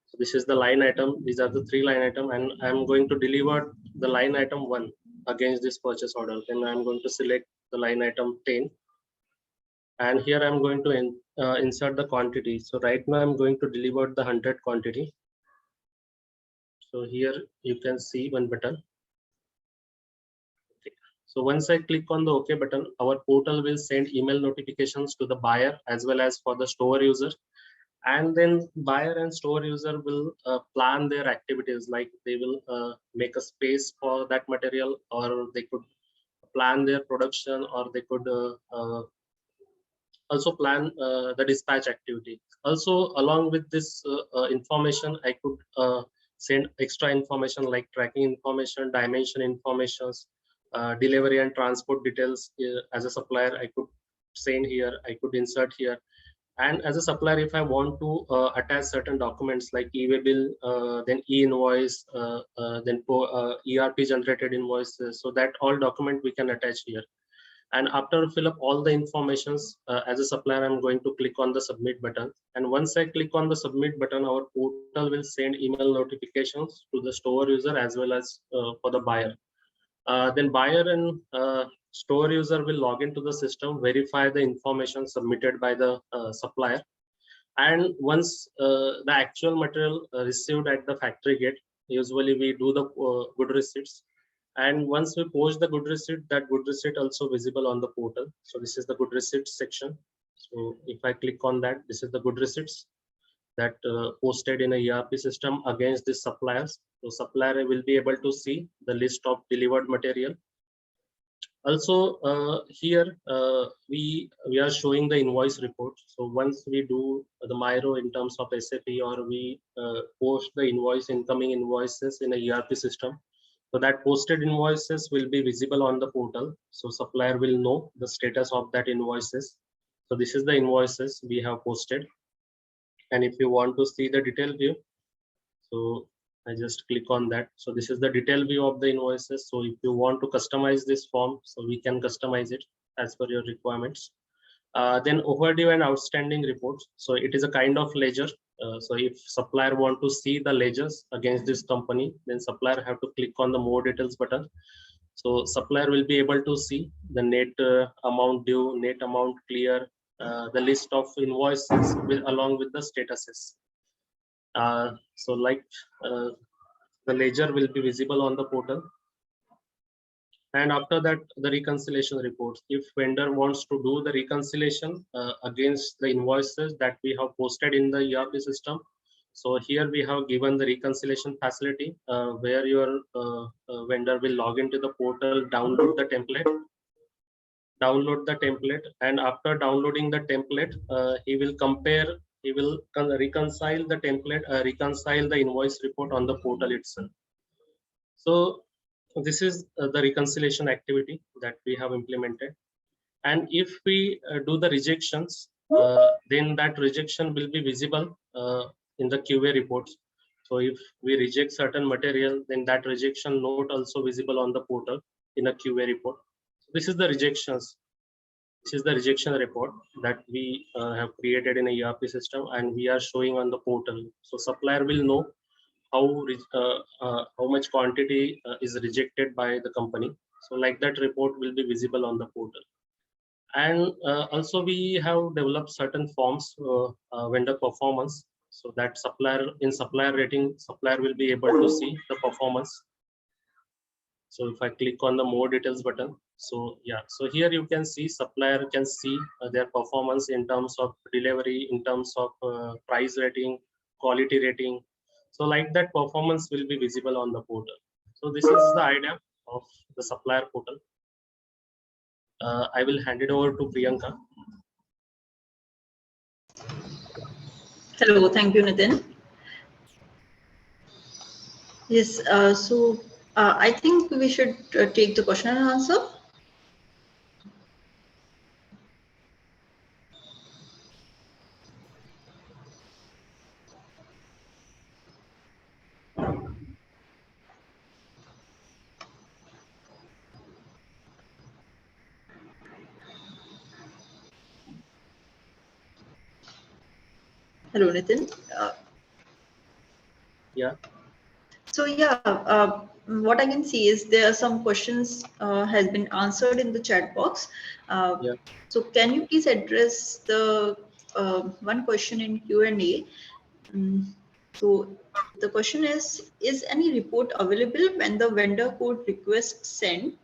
So this is the line item. These are the 3 line item, and I'm going to deliver the line item 1 against this purchase order. Then I'm going to select the line item 10, and here I'm going to insert the quantity. So right now I'm going to deliver the 100 quantity. So here you can see one button. Okay. So once I click on the OK button, our portal will send email notifications to the buyer as well as for the store user. And then buyer and store user will plan their activities, like they will make a space for that material, or they could plan their production, or they could also plan the dispatch activity. Also, along with this information, I could send extra information like tracking information, dimension informations, delivery and transport details. As a supplier, I could send here, I could insert here. And as a supplier, if I want to attach certain documents like e-way bill, then e-invoice, then ERP generated invoices, so that all document we can attach here. And after fill up all the informations, as a supplier, I'm going to click on the submit button. And once I click on the submit button, our portal will send email notifications to the store user as well as for the buyer. Then buyer and store user will log into the system, verify the information submitted by the supplier. And once the actual material received at the factory gate, usually we do the good receipts. And once we post the good receipt, that good receipt also visible on the portal. So this is the good receipts section. So if I click on that, this is the good receipts that posted in a ERP system against the suppliers. So supplier will be able to see the list of delivered material. Also here we are showing the invoice report. So once we do the Miro in terms of SAP, or we post the incoming invoices in a ERP system, so that posted invoices will be visible on the portal. So supplier will know the status of that invoices. So this is the invoices we have posted. And if you want to see the detailed view, so I just click on that. So this is the detailed view of the invoices. So if you want to customize this form, so we can customize it as per your requirements. Then overdue and outstanding reports. So it is a kind of ledger. So if supplier want to see the ledgers against this company, then supplier have to click on the more details button. So supplier will be able to see the net amount due, net amount clear, the list of invoices along with the statuses. So like the ledger will be visible on the portal. And after that, the reconciliation reports. If vendor wants to do the reconciliation against the invoices that we have posted in the ERP system, so here we have given the reconciliation facility where your vendor will log into the portal, download the template, and after downloading the template, he will reconcile the template, reconcile the invoice report on the portal itself. So this is the reconciliation activity that we have implemented. And if we do the rejections, then that rejection will be visible in the QA reports. So if we reject certain material, then that rejection note also visible on the portal in a QA report. So this is the rejections. This is the rejection report that we have created in a ERP system, and we are showing on the portal. So supplier will know how much quantity is rejected by the company. So like that report will be visible on the portal. And also we have developed certain forms, vendor performance, so that supplier rating, supplier will be able to see the performance. So if I click on the more details button, so yeah, so here you can see supplier can see their performance in terms of delivery, in terms of price rating, quality rating. So like that performance will be visible on the portal. So this is the idea of the supplier portal. I will hand it over to Priyanka. Hello, thank you, Nitin. Yes, so I think we should take the question and answer. Hello, Nitin. Yeah. So yeah, what I can see is there are some questions has been answered in the chat box. Yeah. So can you please address the one question in Q&A? So the question is any report available when the vendor code request sent,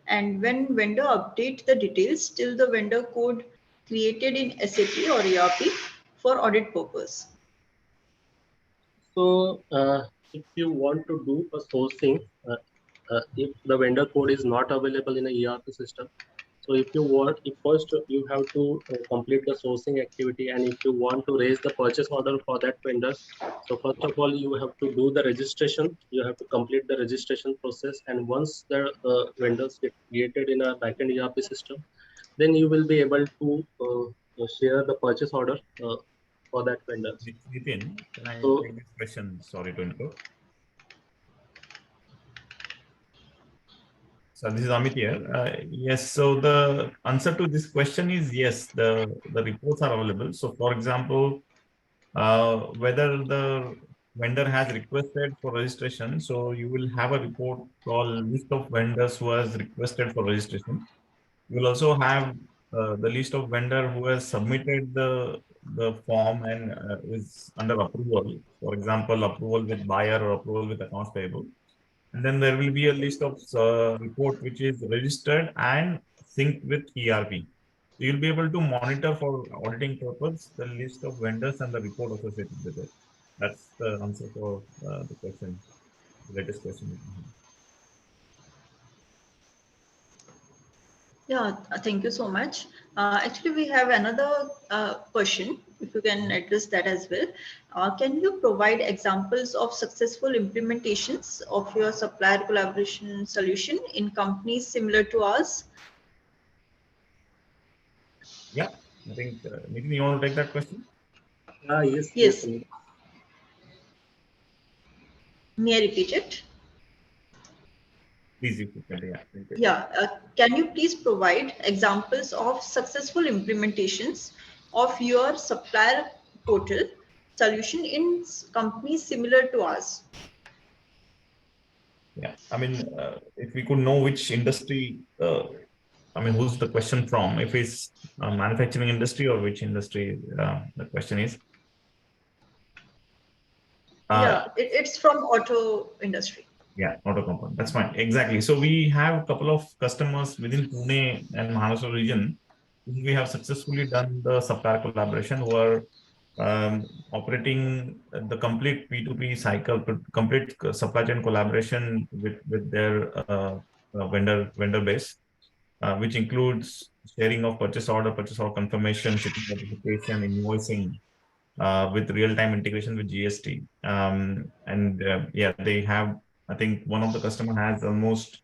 and when vendor update the details till the vendor code created in SAP or ERP for audit purpose? So if you want to do a sourcing, if the vendor code is not available in a ERP system, so if first you have to complete the sourcing activity, and if you want to raise the purchase order for that vendor, so first of all you have to do the registration. You have to complete the registration process, and once the vendors get created in a backend ERP system, then you will be able to share the purchase order for that vendor. Nitin, can I So- take this question? Sorry to interrupt. So this is Amit here. Yes, so the answer to this question is yes, the reports are available. So for example, whether the vendor has requested for registration, so you will have a report called list of vendors who has requested for registration. You will also have the list of vendor who has submitted the form and is under approval. For example, approval with buyer or approval with accounts payable. And then there will be a list of report which is registered and synced with ERP. So you'll be able to monitor for auditing purpose the list of vendors and the report associated with it. That's the answer for the question, the latest question. Yeah, thank you so much. Actually, we have another question, if you can address that as well. Can you provide examples of successful implementations of your supplier collaboration solution in companies similar to ours? Yeah, I think, Nitin, you want to take that question? Yes. Yes. May I repeat it? Please, you can, yeah. Thank you. Yeah, can you please provide examples of successful implementations of your supplier portal solution in companies similar to us? Yeah, I mean, if we could know which industry, I mean, who's the question from? If it's manufacturing industry or which industry the question is? Yeah, it's from auto industry. Yeah, auto component. That's fine. Exactly. So we have a couple of customers within Pune and Maharashtra region. We have successfully done the supplier collaboration who are operating the complete P2P cycle, complete supply chain collaboration with their vendor base, which includes sharing of purchase order confirmation, shipping notification, invoicing, with real-time integration with GST. Yeah, they have, I think one of the customer has almost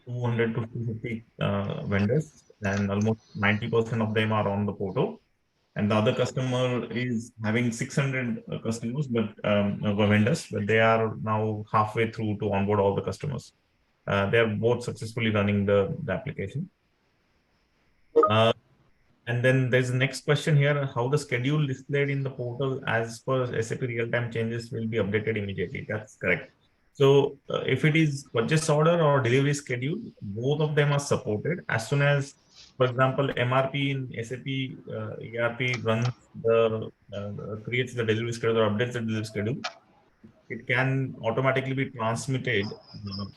200 to 250 vendors, and almost 90% of them are on the portal. And the other customer is having 600 customers, but vendors, but they are now halfway through to onboard all the customers. They are both successfully running the application. And then there's the next question here, how the schedule displayed in the portal as per SAP real-time changes will be updated immediately. That's correct. So if it is purchase order or delivery schedule, both of them are supported. As soon as, for example, MRP in SAP ERP runs creates the delivery schedule or updates the delivery schedule, it can automatically be transmitted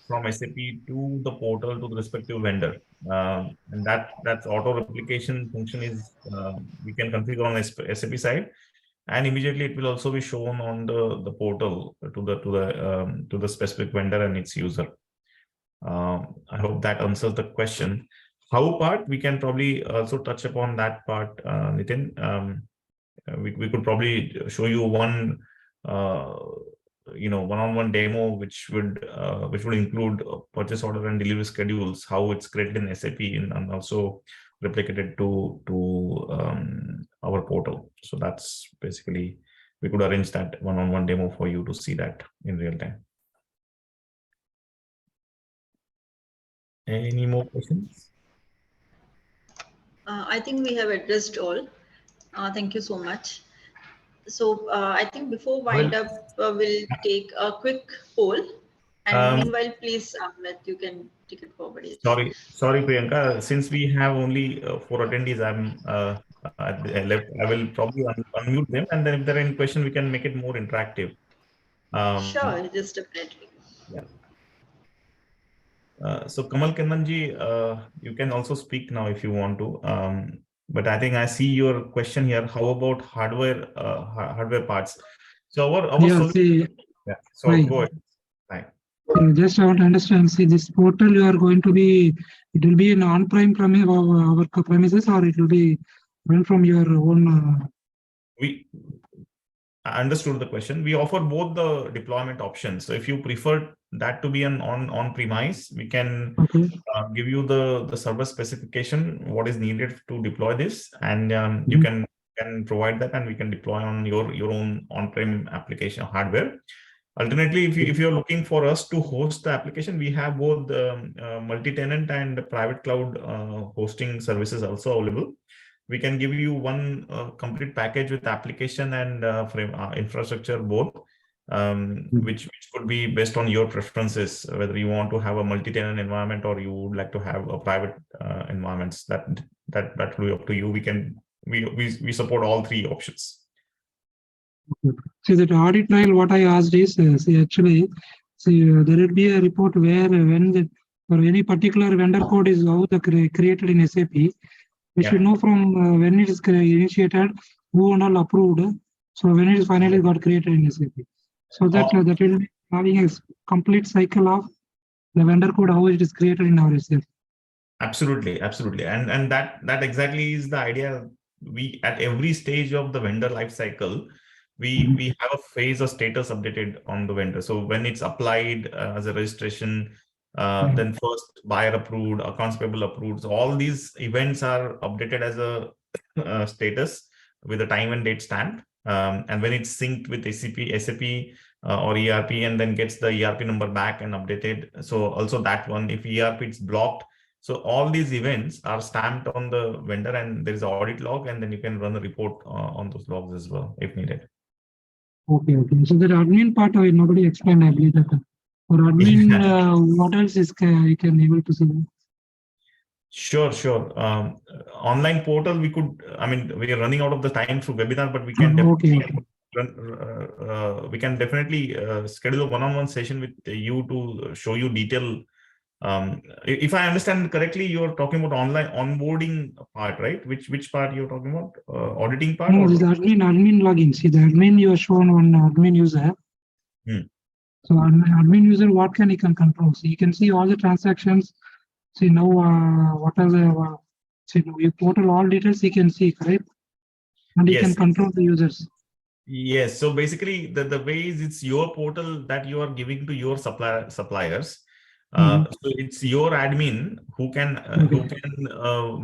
from SAP to the portal to the respective vendor. And that's auto replication function is we can configure on SAP side, and immediately it will also be shown on the portal to the specific vendor and its user. I hope that answers the question. How part, we can probably also touch upon that part, Nitin. We could probably show you one one-on-one demo which would include purchase order and delivery schedules, how it's created in SAP and also replicated to our portal. So that's basically, we could arrange that one-on-one demo for you to see that in real time. Any more questions? I think we have addressed all. Thank you so much. So I think before wind up, we'll take a quick poll. And meanwhile, please, Ahmed, you can take it forward. Sorry, Priyanka. Since we have only 4 attendees, left. I will probably unmute them, and then if there are any questions, we can make it more interactive. Sure, just definitely. Yeah. So 𝐂𝐨𝐺𝐭, you can also speak now if you want to. But I think I see your question here. How about hardware parts? So our yeah, solution. Yeah. So hi. go ahead. Hi. Just I want to understand. See, this portal you are going to be. It will be an on-prem premise of our premises, or it will be run from your own. I understood the question. We offer both the deployment options. So if you prefer that to be an on-premise, we can Okay. give you the server specification, what is needed to deploy this, and you Mhm. can provide that, and we can deploy on your own on-prem application hardware. Alternately, if you're looking for us to host the application, we have both multi-tenant and private cloud hosting services also available. We can give you one complete package with application and infrastructure both, which could be based on your preferences, whether you want to have a multi-tenant environment or you would like to have a private environments. That will be up to you. We support all three options. See, that audit trail, what I asked is, actually, there will be a report where when for any particular vendor code is how the created in SAP, we should know from when it is initiated, who and all approved. So when it is finally got created in SAP, so that that will be having a complete cycle of the vendor code, how it is created in our SAP. Absolutely, and that exactly is the idea. We at every stage of the vendor life cycle, we have a phase of status updated on the vendor. So when it's applied as a registration, then first buyer approved, accounts payable approved. So all these events are updated as a status with a time and date stamp. And when it's synced with SAP or ERP, and then gets the ERP number back and updated. So also that one, if ERP is blocked. So all these events are stamped on the vendor, and there is an audit log, and then you can run a report on those logs as well if needed. Okay. So the admin part, nobody explained. I believe that for admin, what else is you can able to see? Sure. Online portal, we could. I mean, we are running out of the time through webinar, but we can we can definitely schedule a one-on-one session with you to show you detail. If I understand correctly, you're talking about online onboarding part, right? Which part you're talking about? Auditing part? No, this admin login. See, the admin you have shown one admin user. So admin user, what he can control? So you can see all the transactions. See now, what are the see you portal all details he can see, correct? And he can control the users. Yes. So basically, the way is it's your portal that you are giving to your suppliers. So it's your admin who can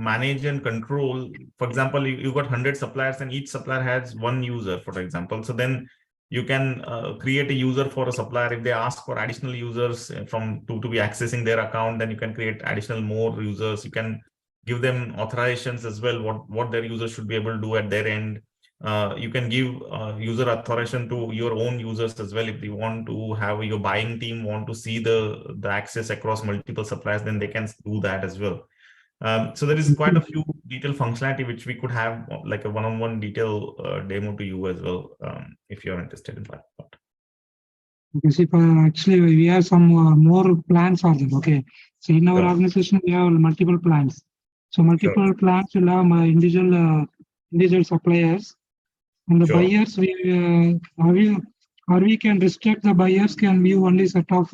manage and control. For example, you got 100 suppliers, and each supplier has one user, for example. So then you can create a user for a supplier. If they ask for additional users to be accessing their account, then you can create additional more users. You can give them authorizations as well, what their users should be able to do at their end. You can give user authorization to your own users as well. If you want to have your buying team want to see the access across multiple suppliers, then they can do that as well. So there is quite a few detailed functionality which we could have like a one-on-one detail demo to you as well, if you're interested in that part. Okay, see, actually we have some more plans for them. Okay, so in our organization we have multiple plans. So multiple plans will have individual suppliers. And the buyers, we can restrict the buyers can view only set of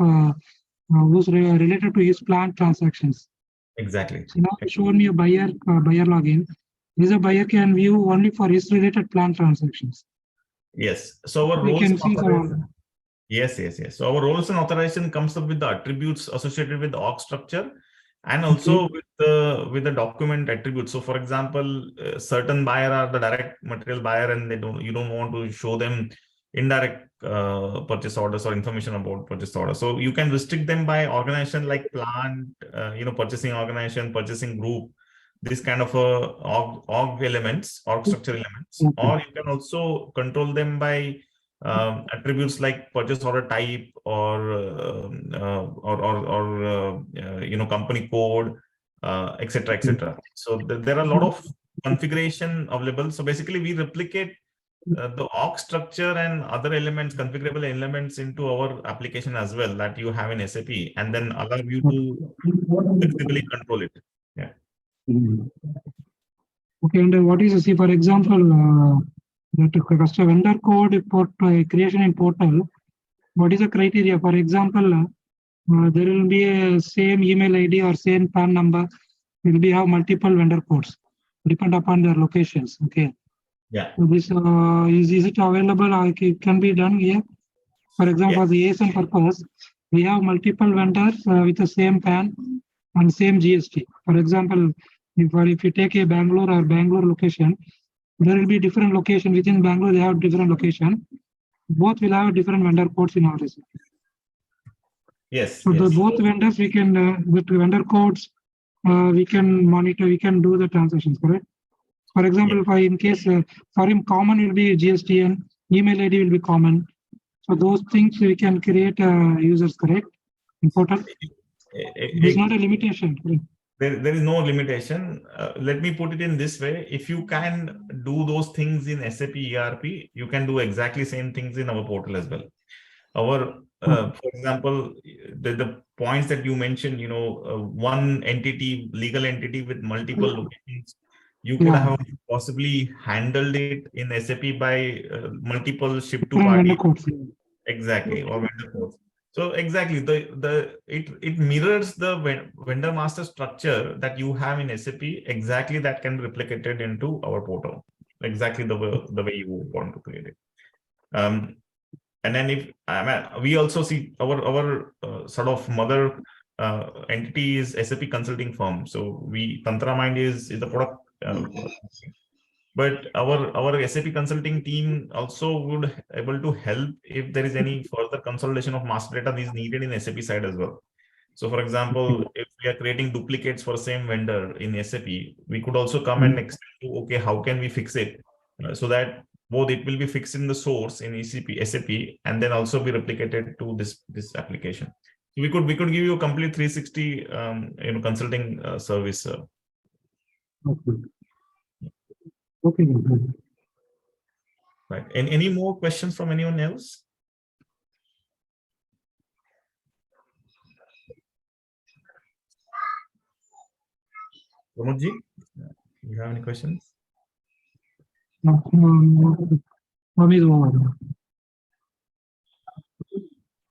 who's related to his plant transactions. Exactly. So now you showed me a buyer login. This a buyer can view only for his related plant transactions. Yes. So our we roles can see Yes. So our roles and authorization comes up with the attributes associated with the org structure, and also with the document attributes. So for example, certain buyer are the direct material buyer, and you don't want to show them indirect purchase orders or information about purchase orders. So you can restrict them by organization like plant, purchasing organization, purchasing group, this kind of org structure elements, or you can also control them by attributes like purchase order type or company code, etc. So there are a lot of configuration available. So basically we replicate the org structure and other elements, configurable elements into our application as well that you have in SAP, and then allow you to flexibly control it. Okay, and what is see, for example, the customer vendor code creation in portal, what is the criteria? For example, there will be a same email ID or same PAN number will be have multiple vendor codes, depend upon their locations. Okay. So this is it available? It can be done here. For example, for the ASN purpose, we have multiple vendors with the same PAN and same GST. For example, if you take a Bangalore location, there will be different location within Bangalore. They have different location. Both will have different vendor codes in our SAP. Yes. So yes. both vendors we can with vendor codes we can monitor. We can do the transactions, correct? For example, Yeah. in case for him common will be GSTN, email ID will be common. So those things we can create users, correct? In portal. There's not a limitation. There is no limitation. Let me put it in this way. If you can do those things in SAP ERP, you can do exactly same things in our portal as well. Our, for example, the points that you mentioned, one entity, legal entity with multiple locations, you could have possibly handled it in SAP by multiple ship to party. Exactly, or vendor codes. So exactly, it mirrors the vendor master structure that you have in SAP. Exactly, that can be replicated into our portal. Exactly the way you want to create it. And then we also see our sort of mother entity is SAP consulting firm. So TantraMind is the product. But our SAP consulting team also would able to help if there is any further consolidation of master data is needed in SAP side as well. So for example, if we are creating duplicates for same vendor in SAP, we could also come and explain to, okay, how can we fix it so that both it will be fixed in the source in SAP and then also be replicated to this application. So we could give you a complete 360 consulting service. Okay. Right. And any more questions from anyone else? Pramodji, you have any questions? No.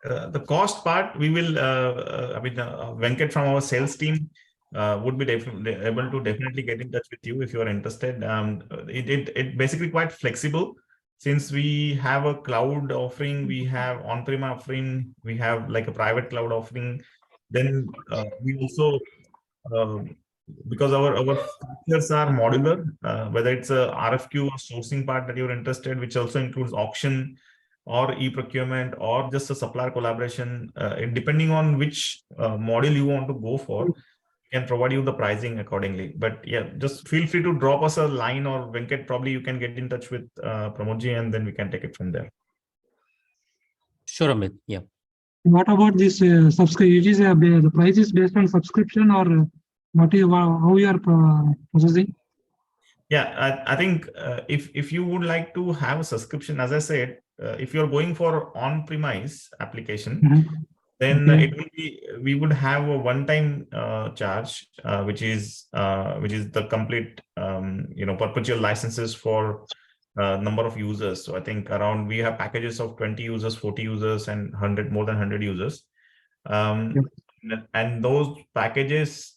The cost part, we will, Venkat from our sales team would be able to definitely get in touch with you if you are interested. It basically quite flexible since we have a cloud offering, we have on-prem offering, we have like a private cloud offering. Then we also, because our features are modular, whether it's a RFQ or sourcing part that you're interested, which also includes auction or e-procurement or just a supplier collaboration, depending on which module you want to go for, can provide you the pricing accordingly. But yeah, just feel free to drop us a line, or Venkat, probably you can get in touch with Pramodji and then we can take it from there. Sure, Amit. Yeah. What about this subscription? The price is based on subscription, or how you are processing? Yeah, I think if you would like to have a subscription, as I said, if you're going for on-premise application, then it will be, we would have a one-time charge, which is the complete perpetual licenses for number of users. So I think around, we have packages of 20 users, 40 users, and more than 100 users. And those packages,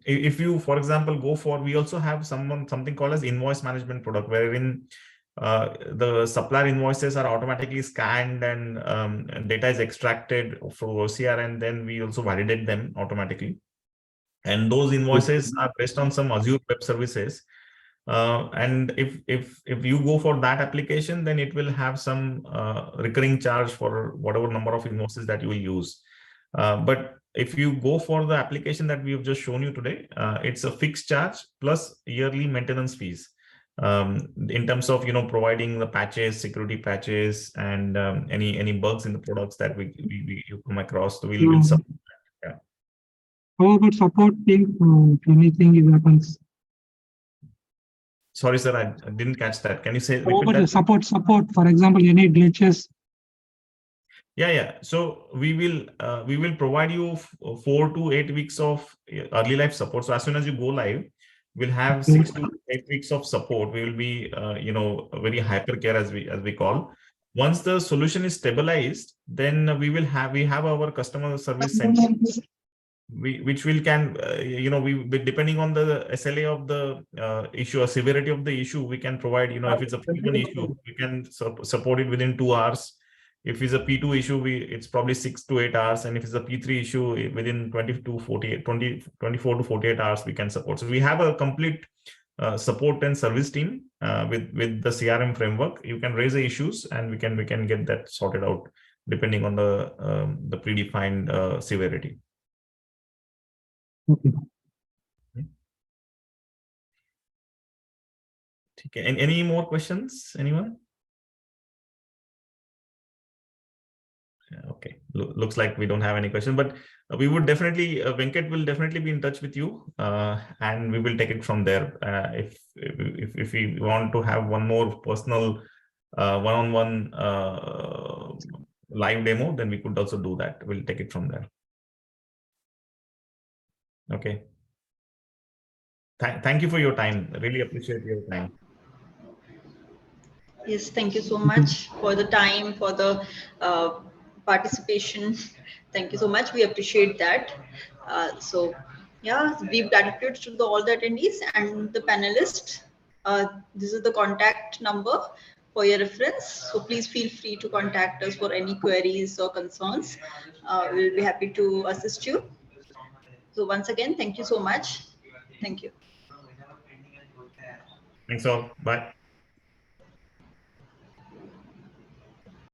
if you, for example, go for, we also have something called as invoice management product, wherein the supplier invoices are automatically scanned and data is extracted from OCR, and then we also validate them automatically. And those invoices are based on some Azure Web Services. And if you go for that application, then it will have some recurring charge for whatever number of invoices that you will use. But if you go for the application that we have just shown you today, it's a fixed charge plus yearly maintenance fees. In terms of providing the patches, security patches, and any bugs in the products that you come across, so we'll support that. Yeah. How about support team? If anything happens. Sorry, sir, I didn't catch that. Can you say? How about the support? For example, any glitches? Yeah. So we will provide you 4 to 8 weeks of early life support. So as soon as you go live, we'll have 6 to 8 weeks of support. We will be very hypercare as we call. Once the solution is stabilized, then we have our customer service center, which will depending on the SLA of the issue or severity of the issue, we can provide, if it's a frequent issue, we can support it within 2 hours. If it's a P2 issue, it's probably 6 to 8 hours. And if it's a P3 issue, within 24 to 48 hours, we can support. So we have a complete support and service team with the CRM framework. You can raise the issues and we can get that sorted out depending on the predefined severity. Okay. Okay. Any more questions? Anyone? Okay, looks like we don't have any questions, but we would definitely, Venkat will definitely be in touch with you, and we will take it from there. If we want to have one more personal one-on-one live demo, then we could also do that. We'll take it from there. Okay. Thank you for your time. Really appreciate your time. Yes, thank you so much for the time, for the participation. Thank you so much. We appreciate that. So yeah, deep gratitude to all the attendees and the panelists. This is the contact number for your reference. So please feel free to contact us for any queries or concerns. We'll be happy to assist you. So once again, thank you so much. Thank you. Thanks all. Bye.